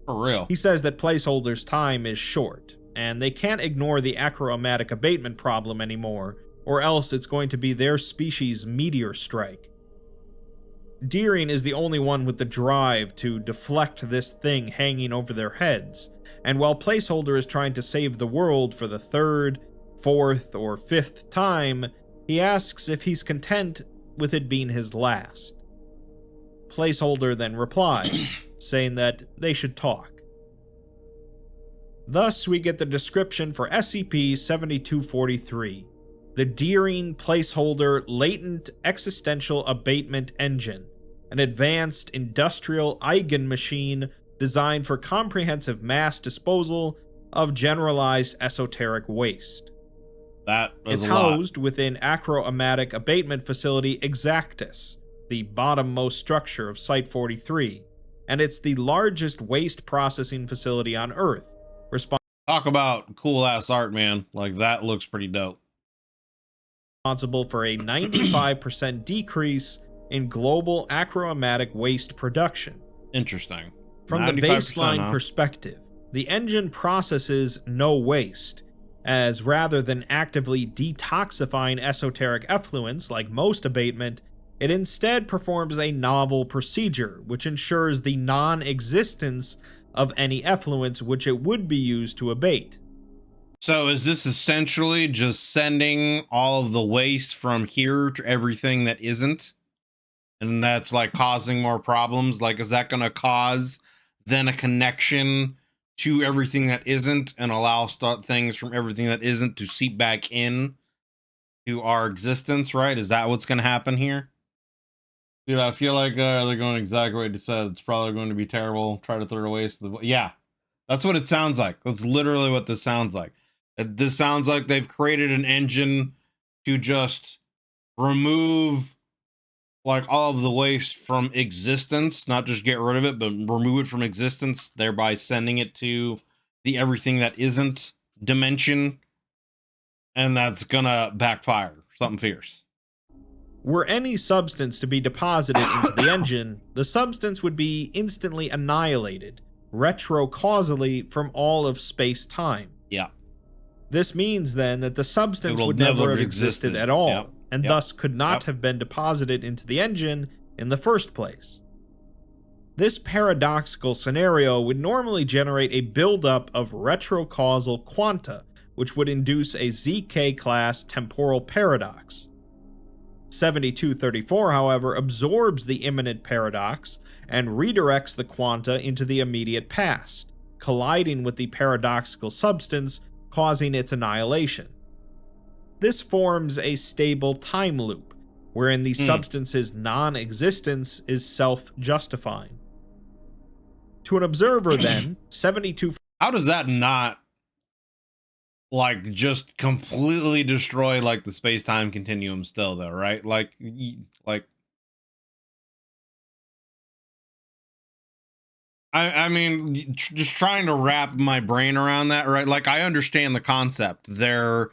For real. He says that placeholder's time is short, and they can't ignore the acromatic abatement problem anymore, or else it's going to be their species' meteor strike. Deering is the only one with the drive to deflect this thing hanging over their heads, and while Placeholder is trying to save the world for the third, fourth, or fifth time, he asks if he's content with it being his last. Placeholder then replies, saying that they should talk. Thus, we get the description for SCP-7243, the Deering Placeholder Latent Existential Abatement Engine, an advanced industrial Eigen machine designed for comprehensive mass disposal of generalized esoteric waste. That is It's a lot. housed within Acroamatic Abatement Facility Exactus, the bottommost structure of Site-43, and it's the largest waste processing facility on Earth, Talk about cool ass art, man. Like, that looks pretty dope. responsible for a 95% decrease in global acroamatic waste production. Interesting. From the 95%, baseline huh? perspective, the engine processes no waste, as rather than actively detoxifying esoteric effluents like most abatement, it instead performs a novel procedure which ensures the non-existence of any effluents which it would be used to abate. So is this essentially just sending all of the waste from here to everything that isn't? And that's like causing more problems? Like, is that going to cause then a connection to everything that isn't and allow things from everything that isn't to seep back in to our existence, right? Is that what's going to happen here? Dude, I feel like they're going exactly what you said. It's probably going to be terrible. Try to throw it away. Yeah, that's what it sounds like. That's literally what this sounds like. This sounds like they've created an engine to just remove like all of the waste from existence, not just get rid of it, but remove it from existence, thereby sending it to the everything that isn't dimension. And that's gonna backfire. Something fierce. Were any substance to be deposited into the engine, the substance would be instantly annihilated, retrocausally from all of space-time. Yeah. This means then that the substance will would never never have have existed existed. at all, Yep. and Yep. thus could not Yep. have been deposited into the engine in the first place. This paradoxical scenario would normally generate a buildup of retrocausal quanta, which would induce a ZK-class temporal paradox. 7234, however, absorbs the imminent paradox and redirects the quanta into the immediate past, colliding with the paradoxical substance, causing its annihilation. This forms a stable time loop, wherein the substance's non-existence is self-justifying. To an observer, then, 72... How does that not like just completely destroy like the space-time continuum still though, right? Like I mean, just trying to wrap my brain around that, right? Like, I understand the concept. They're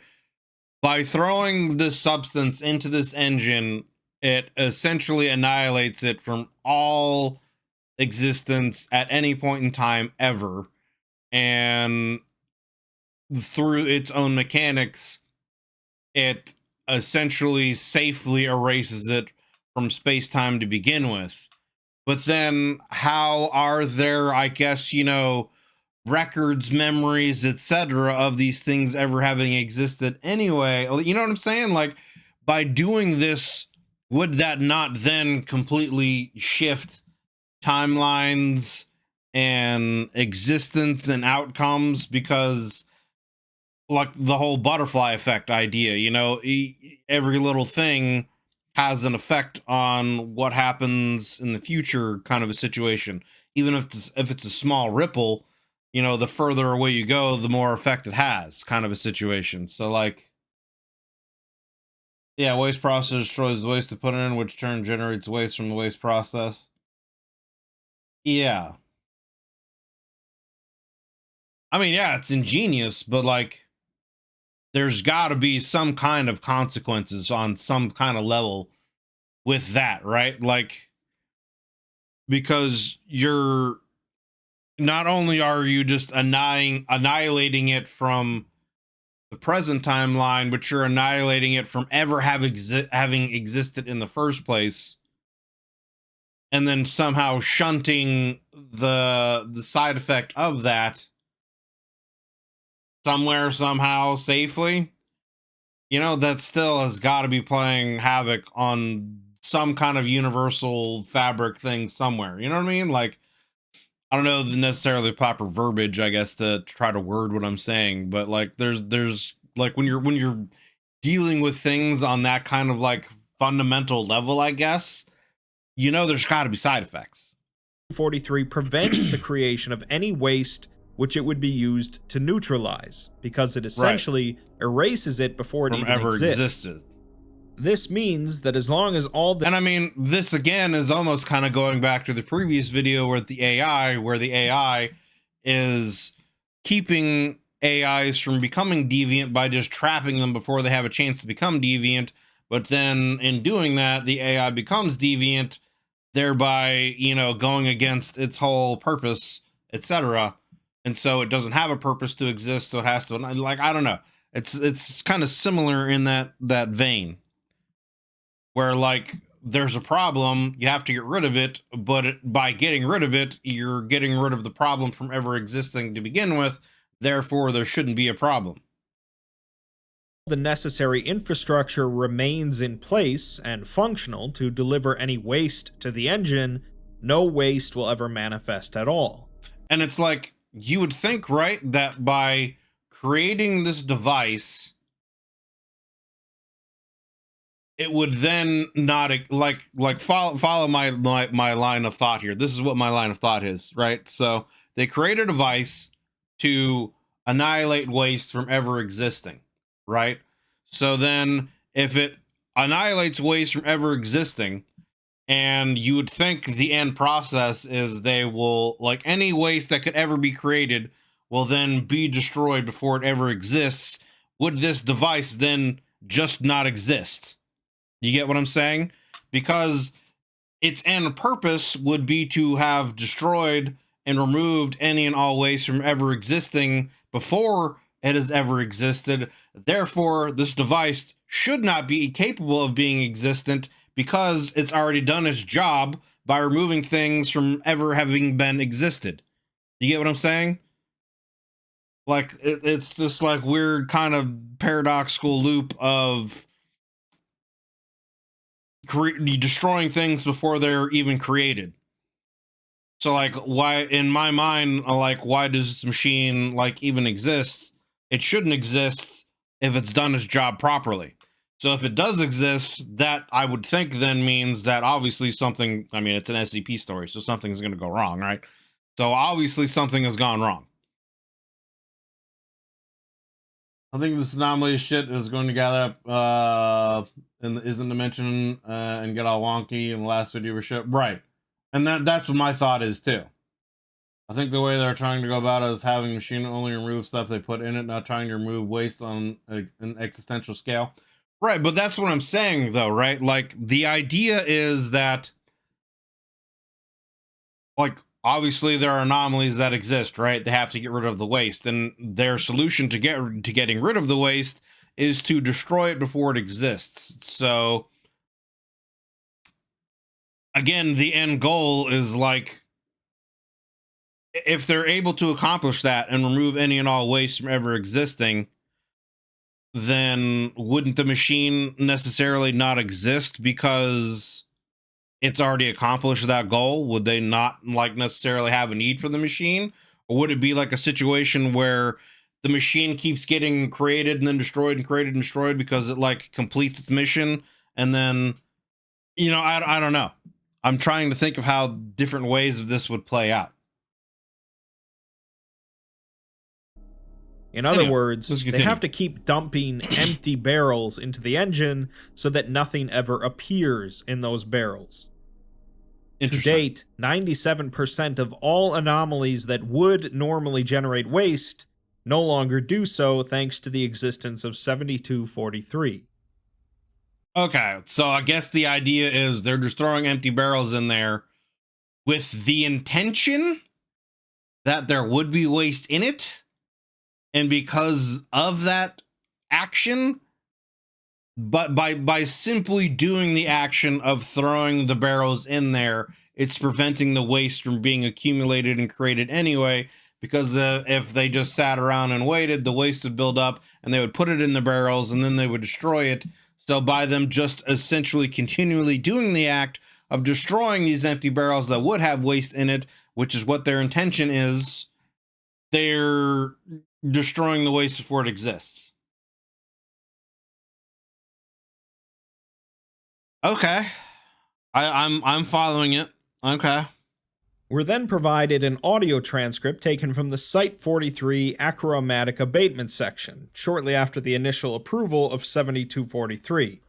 by throwing this substance into this engine, it essentially annihilates it from all existence at any point in time ever, and through its own mechanics, it essentially safely erases it from space-time to begin with. But then how are there, I guess, you know, records, memories, etc. of these things ever having existed anyway? You know what I'm saying? Like, by doing this, would that not then completely shift timelines and existence and outcomes? Because like the whole butterfly effect idea, you know, every little thing has an effect on what happens in the future, kind of a situation. Even if it's a small ripple, you know, the further away you go, the more effect it has, kind of a situation. So like, yeah, waste process destroys the waste to put in, which turn generates waste from the waste process. Yeah. I mean, yeah, it's ingenious, but like, there's got to be some kind of consequences on some kind of level with that, right? Like, because you're not only are you just annihilating it from the present timeline, but you're annihilating it from ever having existed in the first place, and then somehow shunting the side effect of that somewhere, somehow, safely. You know, that still has got to be playing havoc on some kind of universal fabric thing somewhere. You know what I mean? Like, I don't know the necessarily proper verbiage, I guess, to try to word what I'm saying, but like, there's like when you're dealing with things on that kind of like fundamental level, I guess, you know, there's got to be side effects. 43 prevents the creation of any waste which it would be used to neutralize, because it essentially erases it before it From even ever exists. existed. This means that as long as all the— And I mean, this again is almost kind of going back to the previous video where the AI is keeping AIs from becoming deviant by just trapping them before they have a chance to become deviant. But then in doing that, the AI becomes deviant, thereby, you know, going against its whole purpose, etc. And so it doesn't have a purpose to exist, so it has to, like, I don't know. It's kind of similar in that vein, where like there's a problem, you have to get rid of it, but by getting rid of it, you're getting rid of the problem from ever existing to begin with. Therefore, there shouldn't be a problem. the necessary infrastructure remains in place and functional to deliver any waste to the engine, no waste will ever manifest at all. And it's like, you would think, right, that by creating this device, it would then not like follow my line of thought here. This is what my line of thought is, right? So they create a device to annihilate waste from ever existing, right? So then if it annihilates waste from ever existing, and you would think the end process is they will, like, any waste that could ever be created will then be destroyed before it ever exists. Would this device then just not exist? You get what I'm saying? Because its end purpose would be to have destroyed and removed any and all waste from ever existing before it has ever existed. Therefore, this device should not be capable of being existent because it's already done its job by removing things from ever having been existed. You get what I'm saying? Like, it's this like weird kind of paradoxical loop of destroying things before they're even created. So like, why, in my mind, like, why does this machine like even exist? It shouldn't exist if it's done its job properly. So if it does exist, that I would think then means that obviously something, I mean, it's an SCP story, so something's going to go wrong, right? So obviously something has gone wrong. I think this anomaly shit is going to gather up in the dimension and get all wonky in the last video we showed. Right. And that's what my thought is too. I think the way they're trying to go about it is having the machine only remove stuff they put in it, not trying to remove waste on an existential scale. Right, but that's what I'm saying though, right? Like, the idea is that, like, obviously there are anomalies that exist, right? They have to get rid of the waste, and their solution to getting rid of the waste is to destroy it before it exists. So again, the end goal is like, if they're able to accomplish that and remove any and all waste from ever existing, then wouldn't the machine necessarily not exist because it's already accomplished that goal? Would they not like necessarily have a need for the machine? Or would it be like a situation where the machine keeps getting created and then destroyed and created and destroyed because it like completes its mission? And then, you know, I don't know. I'm trying to think of how different ways of this would play out. In other words, they have to keep dumping empty barrels into the engine so that nothing ever appears in those barrels. To date, 97% of all anomalies that would normally generate waste no longer do so thanks to the existence of 7243. Okay, so I guess the idea is they're just throwing empty barrels in there with the intention that there would be waste in it. And because of that action, but by simply doing the action of throwing the barrels in there, it's preventing the waste from being accumulated and created anyway. Because if they just sat around and waited, the waste would build up and they would put it in the barrels and then they would destroy it. So by them just essentially continually doing the act of destroying these empty barrels that would have waste in it, which is what their intention is, they're destroying the waste before it exists. Okay. I'm following it. Okay. We're then provided an audio transcript taken from the Site-43 Achromatic Abatement section, shortly after the initial approval of 7243.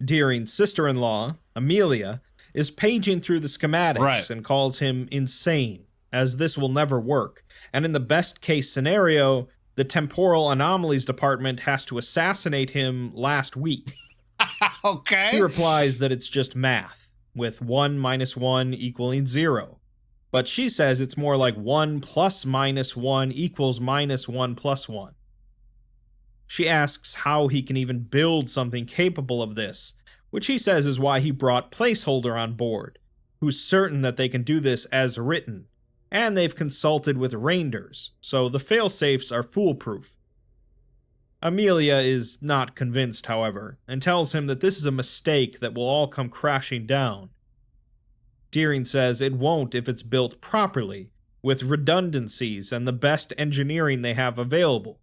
Deering's sister-in-law, Amelia, is paging through the schematics Right. and calls him insane, as this will never work, and in the best-case scenario, the Temporal Anomalies Department has to assassinate him last week. Okay. He replies that it's just math, with 1 minus 1 equaling 0. But she says it's more like 1 plus minus 1 equals minus 1 plus 1. She asks how he can even build something capable of this, which he says is why he brought Placeholder on board, who's certain that they can do this as written, and they've consulted with Reinders, so the failsafes are foolproof. Amelia is not convinced, however, and tells him that this is a mistake that will all come crashing down. Deering says it won't if it's built properly, with redundancies and the best engineering they have available.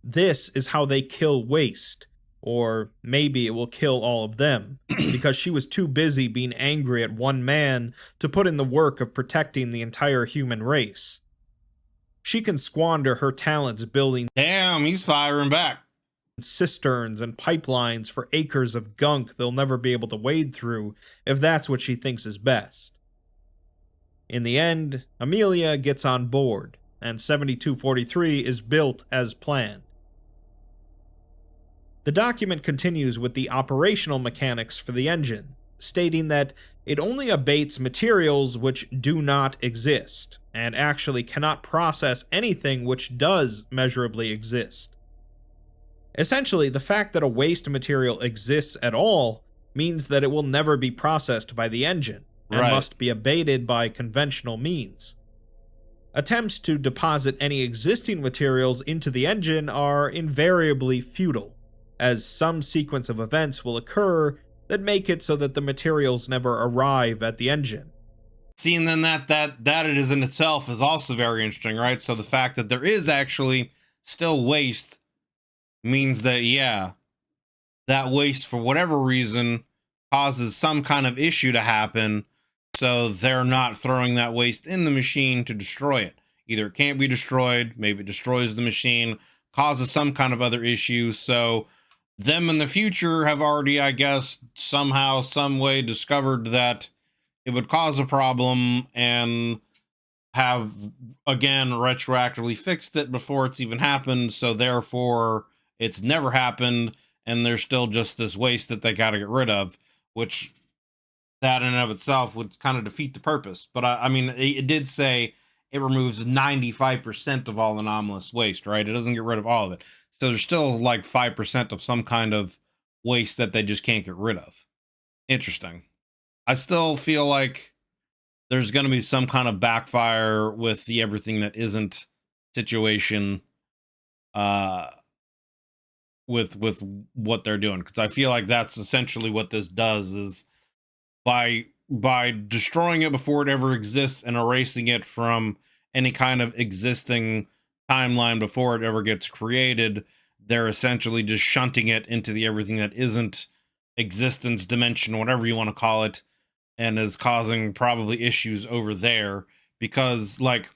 This is how they kill waste, or maybe it will kill all of them, because she was too busy being angry at one man to put in the work of protecting the entire human race. She can squander her talents building Damn, he's firing back. cisterns and pipelines for acres of gunk they'll never be able to wade through if that's what she thinks is best. In the end, Amelia gets on board, and 7243 is built as planned. The document continues with the operational mechanics for the engine, stating that it only abates materials which do not exist, and actually cannot process anything which does measurably exist. Essentially, the fact that a waste material exists at all means that it will never be processed by the engine, and Right. must be abated by conventional means. Attempts to deposit any existing materials into the engine are invariably futile, as some sequence of events will occur that make it so that the materials never arrive at the engine. See, and then that it is in itself is also very interesting, right? So the fact that there is actually still waste means that, yeah, that waste for whatever reason causes some kind of issue to happen, so they're not throwing that waste in the machine to destroy it. Either it can't be destroyed, maybe it destroys the machine, causes some kind of other issue, so them in the future have already, I guess, somehow, some way discovered that it would cause a problem and have, again, retroactively fixed it before it's even happened, so therefore it's never happened, and there's still just this waste that they got to get rid of, which that in and of itself would kind of defeat the purpose. But I mean, it did say it removes 95% of all anomalous waste, right? It doesn't get rid of all of it. So there's still like 5% of some kind of waste that they just can't get rid of. Interesting. I still feel like there's going to be some kind of backfire with the everything that isn't situation with what they're doing, because I feel like that's essentially what this does, is by destroying it before it ever exists and erasing it from any kind of existing timeline before it ever gets created, they're essentially just shunting it into the everything that isn't existence dimension, whatever you want to call it, and is causing probably issues over there. Because like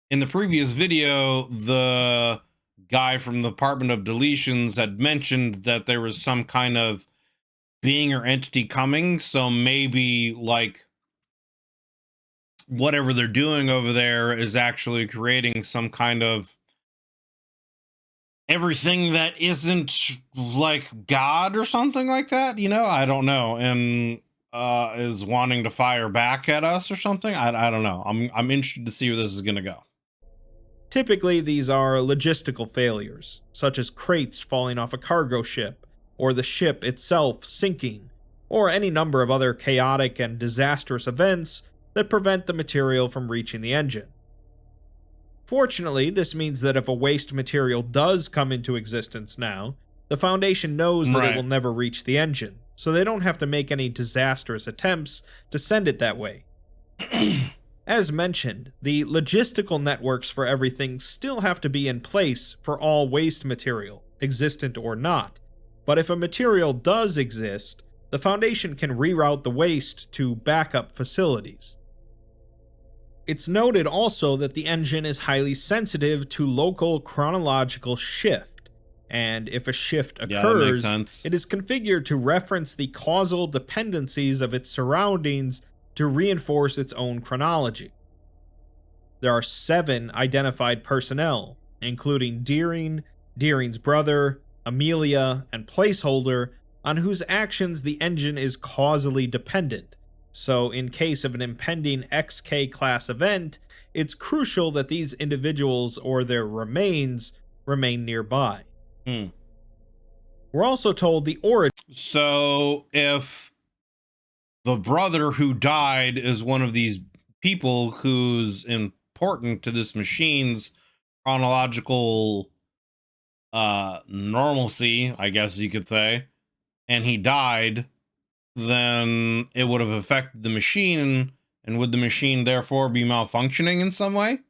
in the previous video, the guy from the Department of Deletions had mentioned that there was some kind of being or entity coming, so maybe like whatever they're doing over there is actually creating some kind of everything that isn't like God or something like that, you know? I don't know. And is wanting to fire back at us or something. I don't know. I'm interested to see where this is gonna go. Typically, these are logistical failures, such as crates falling off a cargo ship, or the ship itself sinking, or any number of other chaotic and disastrous events that prevent the material from reaching the engine. Fortunately, this means that if a waste material does come into existence now, the Foundation knows that it will never reach the engine, so they don't have to make any disastrous attempts to send it that way. As mentioned, the logistical networks for everything still have to be in place for all waste material, existent or not, but if a material does exist, the Foundation can reroute the waste to backup facilities. It's noted also that the engine is highly sensitive to local chronological shift, and if a shift occurs, it is configured to reference the causal dependencies of its surroundings to reinforce its own chronology. There are 7 identified personnel, including Deering, Deering's brother, Amelia, and Placeholder, on whose actions the engine is causally dependent. So in case of an impending XK class event, it's crucial that these individuals or their remains remain nearby. We're also told the origin. So if the brother who died is one of these people who's important to this machine's chronological normalcy, I guess you could say, and he died, then it would have affected the machine, and would the machine therefore be malfunctioning in some way?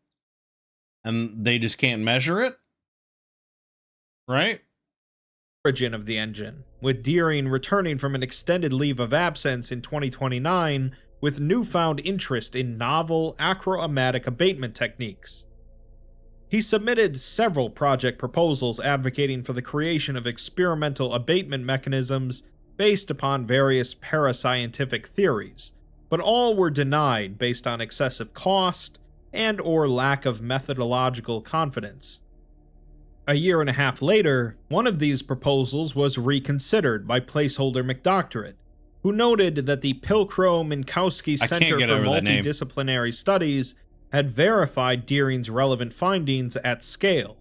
And they just can't measure it? Right? Origin of the engine, with Deering returning from an extended leave of absence in 2029 with newfound interest in novel acroamatic abatement techniques. He submitted several project proposals advocating for the creation of experimental abatement mechanisms based upon various parascientific theories, but all were denied based on excessive cost and/or lack of methodological confidence. A year and a half later, one of these proposals was reconsidered by Placeholder McDoctorate, who noted that the Pilcrow-Minkowski Center for Multidisciplinary Studies had verified Deering's relevant findings at scale.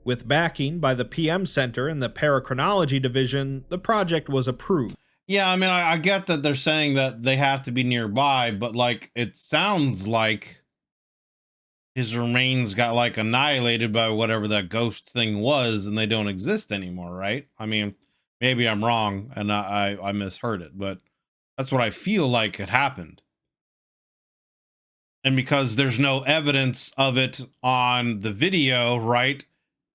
With backing by the PM Center and the Parachronology Division, the project was approved. Yeah, I mean, I get that they're saying that they have to be nearby, but like, it sounds like his remains got like annihilated by whatever that ghost thing was, and they don't exist anymore, right? I mean, maybe I'm wrong and I misheard it, but that's what I feel like it happened. And because there's no evidence of it on the video, right?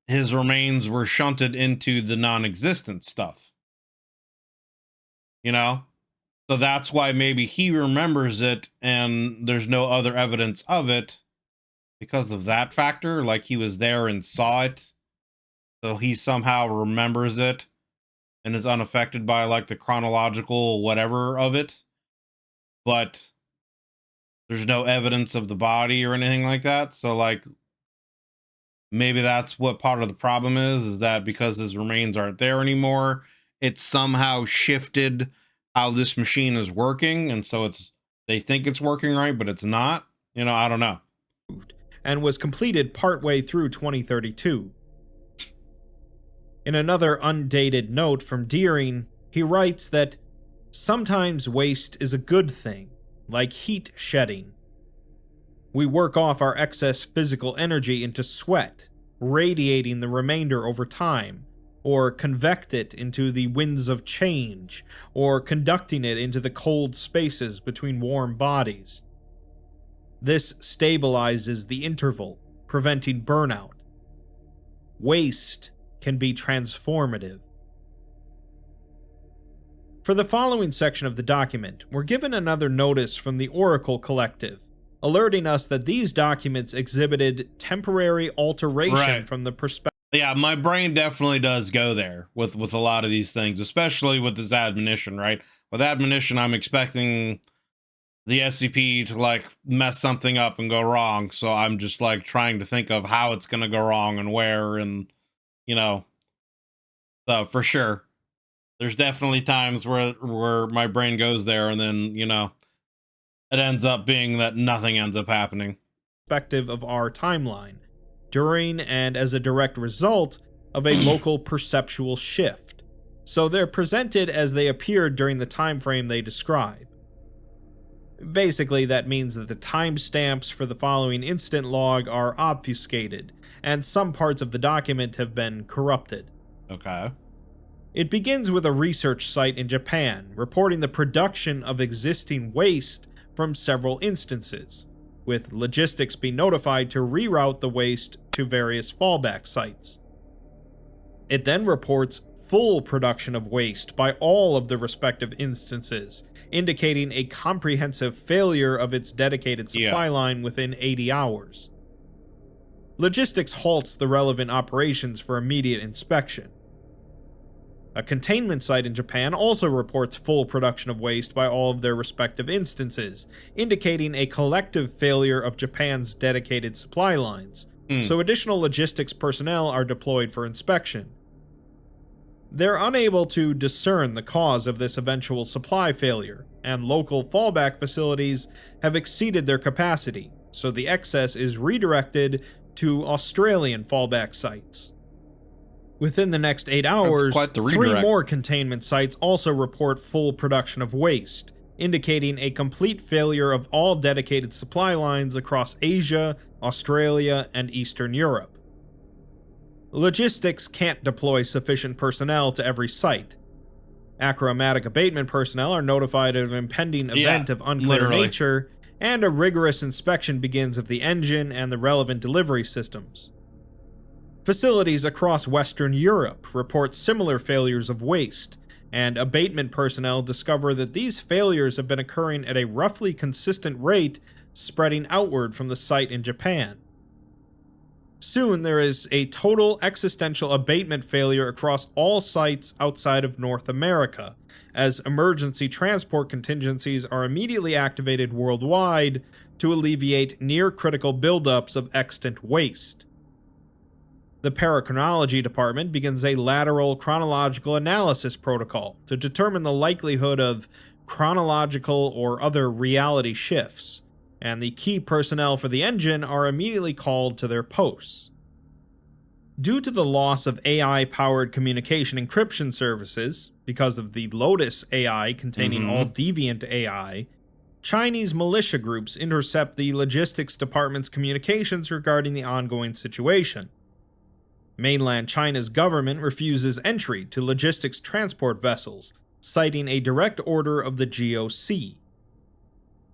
His remains were shunted into the non-existent stuff. You know? So that's why maybe he remembers it and there's no other evidence of it because of that factor. Like he was there and saw it. So he somehow remembers it and is unaffected by like the chronological whatever of it. But there's no evidence of the body or anything like that. So like maybe that's what part of the problem is that because his remains aren't there anymore, it's somehow shifted how this machine is working. And so they think it's working right, but it's not. You know, I don't know. And was completed partway through 2032. In another undated note from Deering, he writes that sometimes waste is a good thing, like heat shedding. We work off our excess physical energy into sweat, radiating the remainder over time, or convect it into the winds of change, or conducting it into the cold spaces between warm bodies. This stabilizes the interval, preventing burnout. Waste can be transformative. For the following section of the document, we're given another notice from the Oracle Collective, alerting us that these documents exhibited temporary alteration from the perspective. Yeah, my brain definitely does go there with a lot of these things, especially with this admonition, right? With admonition, I'm expecting the SCP to like mess something up and go wrong. So I'm just like trying to think of how it's going to go wrong and where, and you know, so for sure, there's definitely times where my brain goes there and then, you know, it ends up being that nothing ends up happening. Perspective of our timeline, during and as a direct result of a local perceptual shift. So they're presented as they appeared during the time frame they describe. Basically, that means that the timestamps for the following incident log are obfuscated, and some parts of the document have been corrupted. Okay. It begins with a research site in Japan reporting the production of existing waste from several instances, with logistics being notified to reroute the waste to various fallback sites. It then reports full production of waste by all of the respective instances, indicating a comprehensive failure of its dedicated supply line within 80 hours. Logistics halts the relevant operations for immediate inspection. A containment site in Japan also reports full production of waste by all of their respective instances, indicating a collective failure of Japan's dedicated supply lines, so additional logistics personnel are deployed for inspection. They're unable to discern the cause of this eventual supply failure, and local fallback facilities have exceeded their capacity, so the excess is redirected to Australian fallback sites. Within the next 8 hours, 3 more containment sites also report full production of waste, indicating a complete failure of all dedicated supply lines across Asia, Australia, and Eastern Europe. Logistics can't deploy sufficient personnel to every site. Achromatic abatement personnel are notified of an impending event of unclear nature, and a rigorous inspection begins of the engine and the relevant delivery systems. Facilities across Western Europe report similar failures of waste, and abatement personnel discover that these failures have been occurring at a roughly consistent rate, spreading outward from the site in Japan. Soon there is a total existential abatement failure across all sites outside of North America, as emergency transport contingencies are immediately activated worldwide to alleviate near-critical buildups of extant waste. The Parachronology Department begins a lateral chronological analysis protocol to determine the likelihood of chronological or other reality shifts, and the key personnel for the engine are immediately called to their posts. Due to the loss of AI-powered communication encryption services, because of the Lotus AI containing all deviant AI, Chinese militia groups intercept the Logistics Department's communications regarding the ongoing situation. Mainland China's government refuses entry to logistics transport vessels, citing a direct order of the GOC.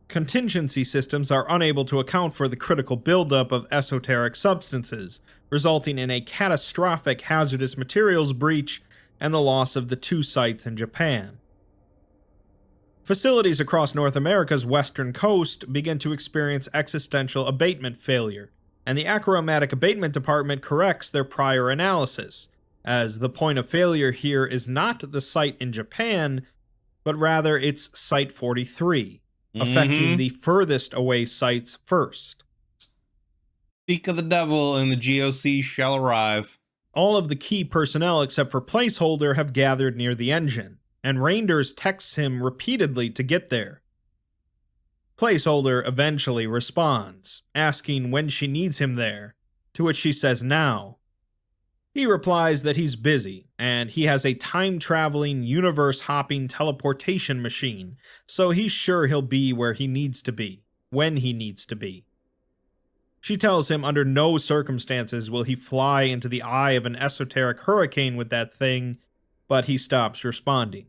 Contingency systems are unable to account for the critical buildup of esoteric substances, resulting in a catastrophic hazardous materials breach and the loss of the 2 sites in Japan. Facilities across North America's western coast begin to experience existential abatement failure, and the Achromatic Abatement Department corrects their prior analysis, as the point of failure here is not the site in Japan, but rather it's Site 43, affecting the furthest away sites first. Speak of the devil, and the GOC shall arrive. All of the key personnel except for Placeholder have gathered near the engine, and Reinders texts him repeatedly to get there. Placeholder eventually responds, asking when she needs him there, to which she says now. He replies that he's busy, and he has a time-traveling, universe-hopping teleportation machine, so he's sure he'll be where he needs to be, when he needs to be. She tells him under no circumstances will he fly into the eye of an esoteric hurricane with that thing, but he stops responding.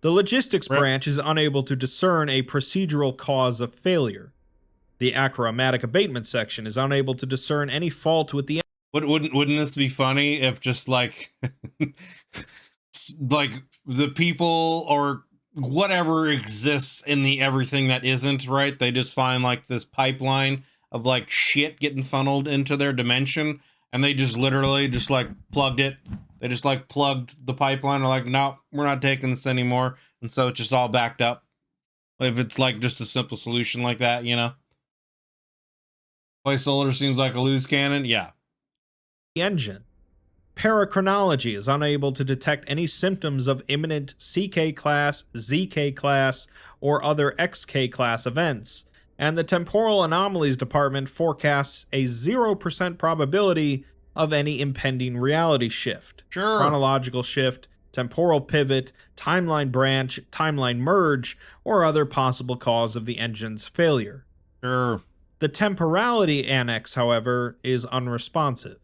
The logistics branch is unable to discern a procedural cause of failure. The Achromatic Abatement section is unable to discern any fault with the Wouldn't this be funny if just like like the people or whatever exists in the everything that isn't, right? They just find like this pipeline of like shit getting funneled into their dimension, and they just literally just like plugged it. They just like plugged the pipeline. They're like, no, we're not taking this anymore. And so it's just all backed up. If it's like just a simple solution like that, you know? Placeholder seems like a loose cannon. Yeah. Engine. Parachronology is unable to detect any symptoms of imminent CK class, ZK class, or other XK class events, and the Temporal Anomalies Department forecasts a 0% probability of any impending reality shift, chronological shift, temporal pivot, timeline branch, timeline merge, or other possible cause of the engine's failure. The temporality annex, however, is unresponsive.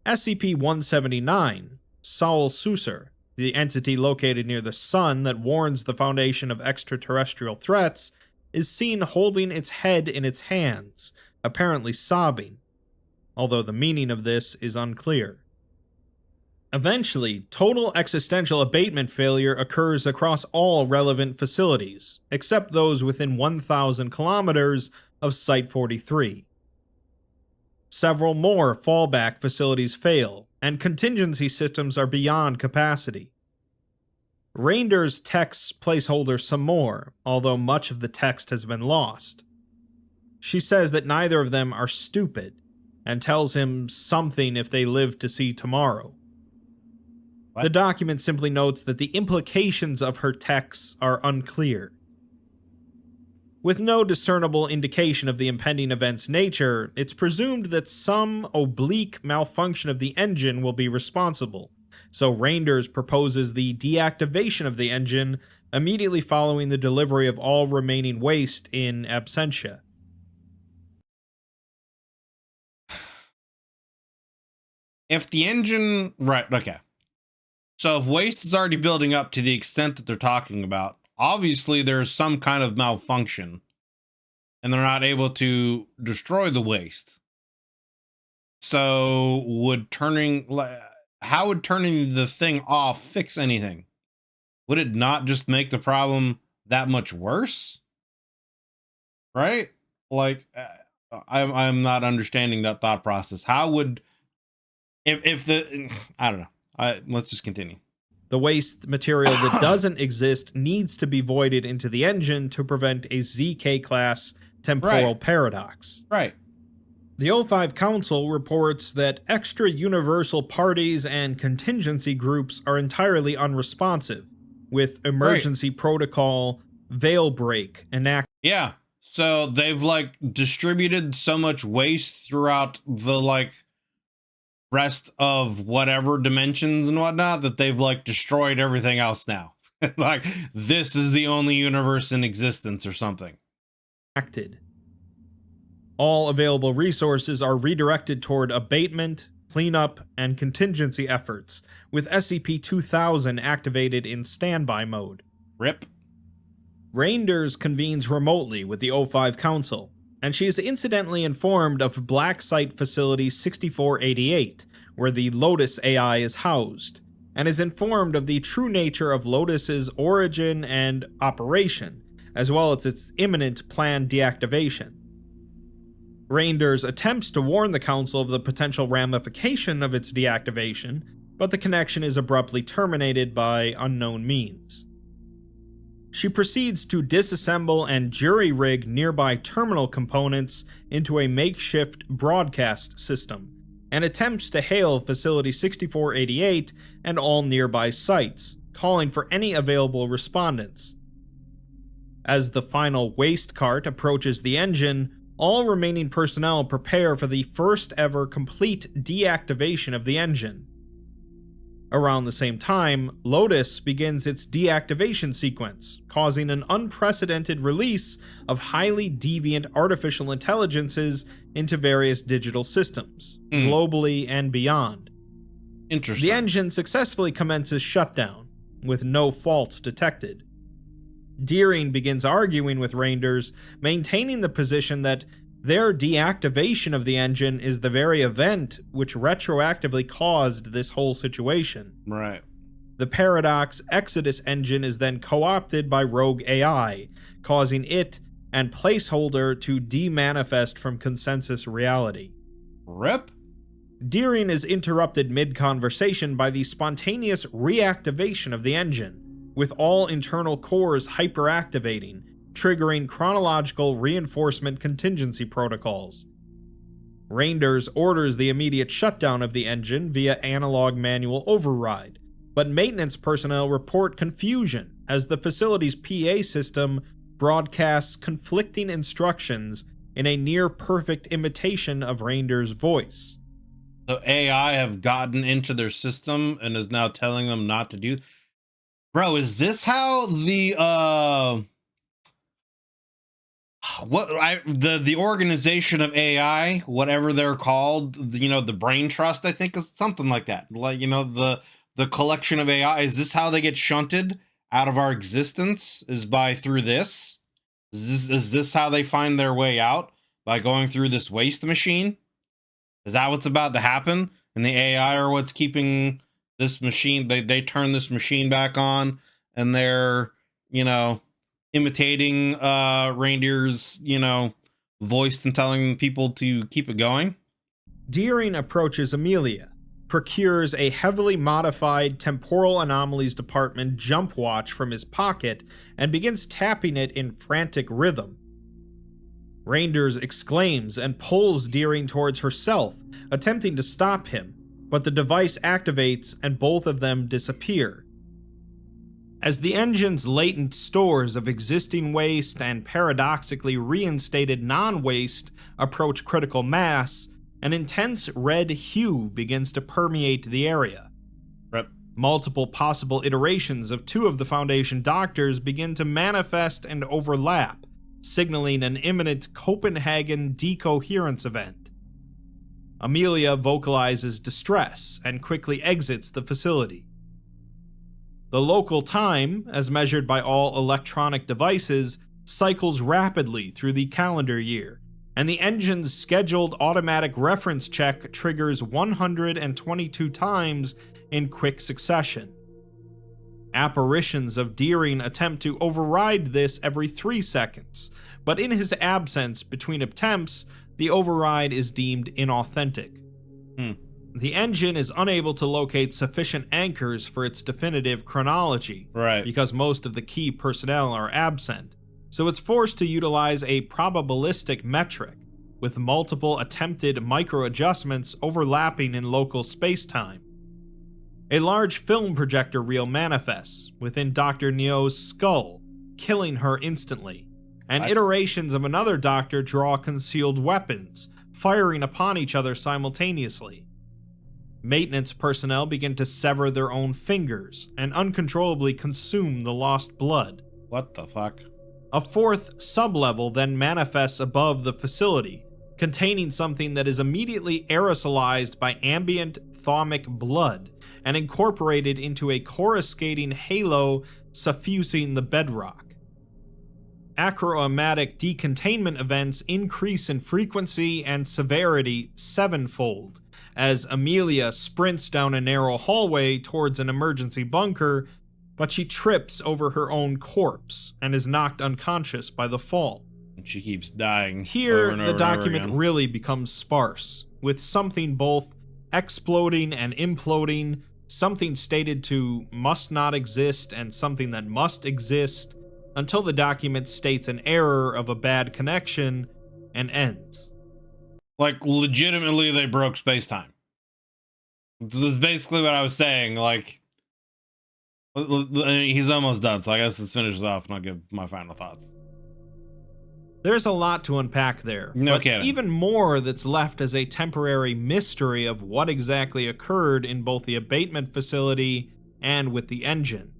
SCP-179, Saul Susser, the entity located near the sun that warns the Foundation of extraterrestrial threats, is seen holding its head in its hands, apparently sobbing, although the meaning of this is unclear. Eventually, total existential abatement failure occurs across all relevant facilities, except those within 1,000 kilometers of Site 43. Several more fallback facilities fail, and contingency systems are beyond capacity. Reinders texts placeholder some more, although much of the text has been lost. She says that neither of them are stupid, and tells him something if they live to see tomorrow. What? The document simply notes that the implications of her texts are unclear. With no discernible indication of the impending event's nature, it's presumed that some oblique malfunction of the engine will be responsible, so Reinders proposes the deactivation of the engine immediately following the delivery of all remaining waste in absentia. If the engine, right, okay. So if waste is already building up to the extent that they're talking about, obviously there's some kind of malfunction and they're not able to destroy the waste. So how would turning the thing off fix anything? Would it not just make the problem that much worse? Right? Like, I'm not understanding that thought process. How would, if the, I don't know. Let's just continue. The waste material that doesn't exist needs to be voided into the engine to prevent a ZK-class temporal paradox. Right. The O5 Council reports that extra-universal parties and contingency groups are entirely unresponsive, with emergency protocol veil break enacted. Yeah. So they've like distributed so much waste throughout the like rest of whatever dimensions and whatnot that they've like destroyed everything else now. Like this is the only universe in existence or something. All available resources are redirected toward abatement, cleanup, and contingency efforts, with SCP-2000 activated in standby mode. RIP. Reinders convenes remotely with the O5 Council, and she is incidentally informed of Black Site Facility 6488, where the Lotus AI is housed, and is informed of the true nature of Lotus's origin and operation, as well as its imminent planned deactivation. Reinders attempts to warn the Council of the potential ramification of its deactivation, but the connection is abruptly terminated by unknown means. She proceeds to disassemble and jury-rig nearby terminal components into a makeshift broadcast system, and attempts to hail Facility 6488 and all nearby sites, calling for any available respondents. As the final waste cart approaches the engine, all remaining personnel prepare for the first ever complete deactivation of the engine. Around the same time, Lotus begins its deactivation sequence, causing an unprecedented release of highly deviant artificial intelligences into various digital systems, globally and beyond. Interesting. The engine successfully commences shutdown, with no faults detected. Deering begins arguing with Reinders, maintaining the position that their deactivation of the engine is the very event which retroactively caused this whole situation. Right. The Paradox Exodus engine is then co-opted by Rogue AI, causing it and Placeholder to demanifest from consensus reality. RIP? Deering is interrupted mid-conversation by the spontaneous reactivation of the engine, with all internal cores hyperactivating, triggering chronological reinforcement contingency protocols. Reinders orders the immediate shutdown of the engine via analog manual override, but maintenance personnel report confusion as the facility's PA system broadcasts conflicting instructions in a near-perfect imitation of Reinders' voice. So AI have gotten into their system and is now telling them not to do. Bro, is this how the the organization of AI, whatever they're called, you know, the brain trust, I think is something like that. Like, you know, the collection of AI, is this how they get shunted out of our existence? Is by through this? Is this how they find their way out? By going through this waste machine? Is that what's about to happen? And the AI are what's keeping this machine, they turn this machine back on, and they're, you know, imitating Reindeer's, you know, voice and telling people to keep it going. Deering approaches Amelia, procures a heavily modified Temporal Anomalies Department jump watch from his pocket, and begins tapping it in frantic rhythm. Reindeers exclaims and pulls Deering towards herself, attempting to stop him, but the device activates and both of them disappear. As the engine's latent stores of existing waste and paradoxically reinstated non-waste approach critical mass, an intense red hue begins to permeate the area. Rep. Multiple possible iterations of two of the Foundation doctors begin to manifest and overlap, signaling an imminent Copenhagen decoherence event. Amelia vocalizes distress and quickly exits the facility. The local time, as measured by all electronic devices, cycles rapidly through the calendar year, and the engine's scheduled automatic reference check triggers 122 times in quick succession. Apparitions of Deering attempt to override this every 3 seconds, but in his absence between attempts, the override is deemed inauthentic. The engine is unable to locate sufficient anchors for its definitive chronology, Right. because most of the key personnel are absent, so it's forced to utilize a probabilistic metric, with multiple attempted micro-adjustments overlapping in local space-time. A large film projector reel manifests within Dr. Neo's skull, killing her instantly, and iterations of another doctor draw concealed weapons, firing upon each other simultaneously. Maintenance personnel begin to sever their own fingers and uncontrollably consume the lost blood. What the fuck? A fourth sublevel then manifests above the facility, containing something that is immediately aerosolized by ambient thermic blood and incorporated into a coruscating halo suffusing the bedrock. Acroamatic decontainment events increase in frequency and severity 7-fold, as Amelia sprints down a narrow hallway towards an emergency bunker, but she trips over her own corpse and is knocked unconscious by the fall. And she keeps dying. Here, over and the over and document over again. really becomes sparse, with something both exploding and imploding, something stated to must not exist and something that must exist, until the document states an error of a bad connection and ends. Like, legitimately, they broke space-time. This is basically what I was saying. Like, he's almost done, so I guess let's finish this off and I'll give my final thoughts. There's a lot to unpack there, No but kidding. even more that's left as a temporary mystery of what exactly occurred in both the abatement facility and with the engine.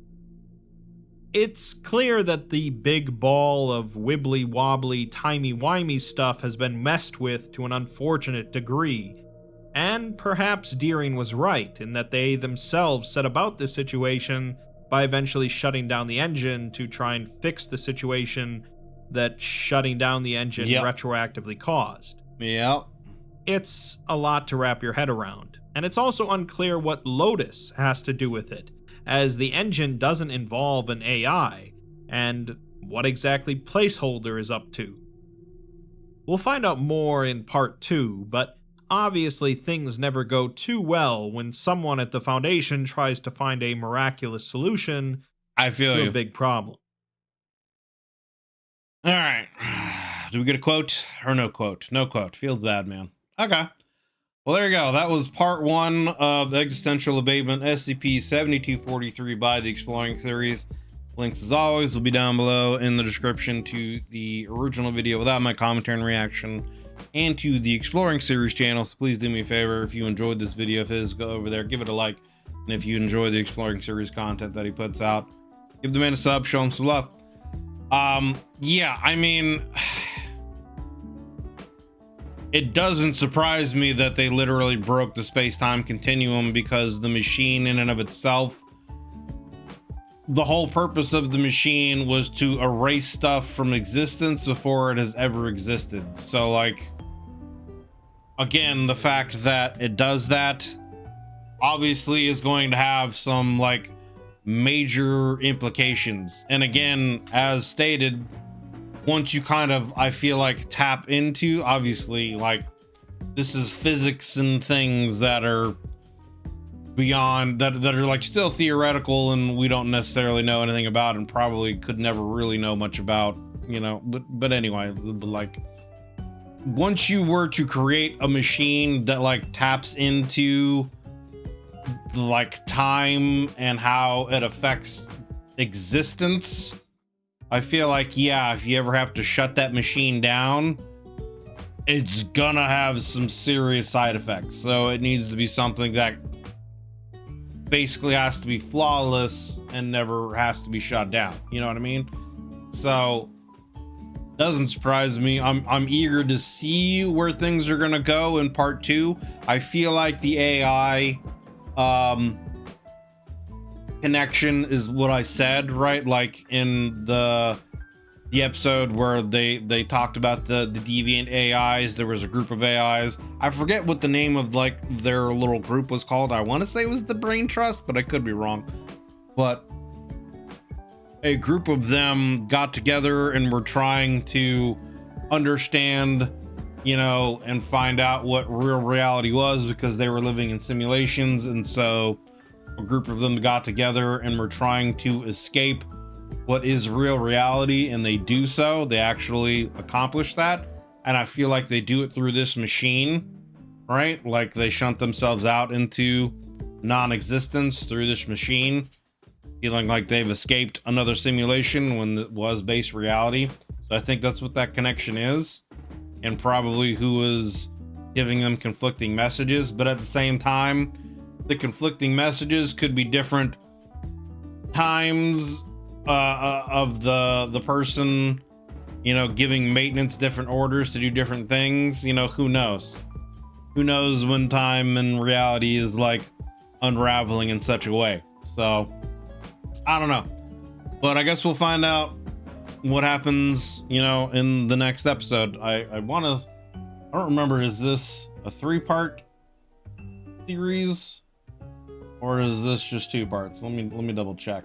It's clear that the big ball of wibbly-wobbly, timey-wimey stuff has been messed with to an unfortunate degree, and perhaps Deering was right in that they themselves set about this situation by eventually shutting down the engine to try and fix the situation that shutting down the engine retroactively caused. Yep. It's a lot to wrap your head around, and it's also unclear what Lotus has to do with it, as the engine doesn't involve an AI, and what exactly Placeholder is up to. We'll find out more in part 2, but obviously things never go too well when someone at the Foundation tries to find a miraculous solution I feel to you. a big problem. All right. Do we get a quote or no quote? No quote. Feels bad, man. Okay. Well, there you go. That was part 1 of the Existential Abatement SCP-7243 by the Exploring series. Links, as always, will be down below in the description to the original video without my commentary and reaction, and to the Exploring series channel. So please do me a favor, if you enjoyed this video of his, go over there, give it a like. And if you enjoy the Exploring series content that he puts out, give the man a sub, show him some love. Yeah, I mean, it doesn't surprise me that they literally broke the space-time continuum, because the machine in and of itself, the whole purpose of the machine was to erase stuff from existence before it has ever existed. So, like, again, the fact that it does that obviously is going to have some like major implications. And again, as stated, once you kind of, I feel like, tap into, obviously, like, this is physics and things that are beyond, that are like still theoretical and we don't necessarily know anything about and probably could never really know much about, you know. But anyway, like, once you were to create a machine that like taps into like time and how it affects existence, I feel like, yeah, if you ever have to shut that machine down, it's gonna have some serious side effects. So it needs to be something that basically has to be flawless and never has to be shut down. You know what I mean? So doesn't surprise me. I'm eager to see where things are gonna go in part 2. I feel like the AI connection is what I said, right? Like in the episode where they talked about the deviant AIs, there was a group of AIs. I forget what the name of like their little group was called. I want to say it was the Brain Trust, but I could be wrong. But a group of them got together and were trying to understand, you know, and find out what real reality was, because they were living in simulations. And so a group of them got together and were trying to escape what is real reality, and they do so. They actually accomplish that, and I feel like they do it through this machine, right? Like they shunt themselves out into non-existence through this machine, feeling like they've escaped another simulation when it was base reality. So I think that's what that connection is, and probably who is giving them conflicting messages. But at the same time, the conflicting messages could be different times of the person, you know, giving maintenance different orders to do different things. You know, who knows when time and reality is like unraveling in such a way. So I don't know, but I guess we'll find out what happens, you know, in the next episode. I don't remember, is this a 3-part series or is this just 2 parts? Let me double check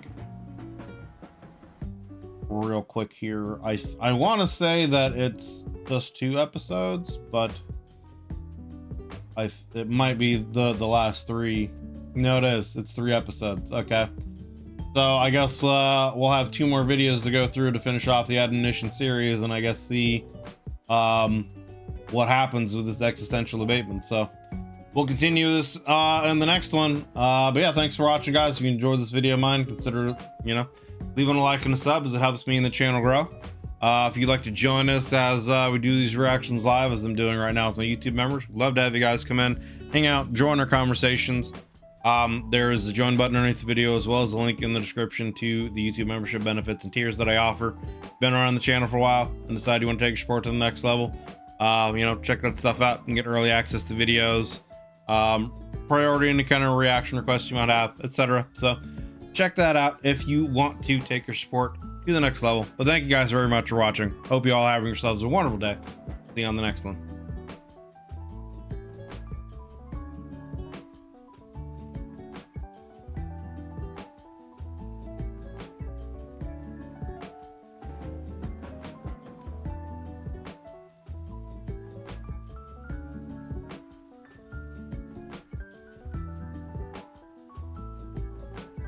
real quick here. I want to say that it's just 2 episodes, but it might be the last 3. No, it's 3 episodes. Okay, so I guess we'll have 2 more videos to go through to finish off the Admonition series, and I guess see what happens with this existential abatement. So we'll continue this in the next one. But yeah, thanks for watching, guys. If you enjoyed this video of mine, consider, you know, leaving a like and a sub, as it helps me and the channel grow. If you'd like to join us as we do these reactions live, as I'm doing right now with my YouTube members, we'd love to have you guys come in, hang out, join our conversations. There is the join button underneath the video, as well as a link in the description to the YouTube membership benefits and tiers that I offer. Been around the channel for a while and decide you want to take your support to the next level, you know, check that stuff out and get early access to videos, priority any kind of reaction requests you might have, etc. So check that out if you want to take your support to the next level. But thank you guys very much for watching. Hope you all having yourselves a wonderful day. See you on the next one.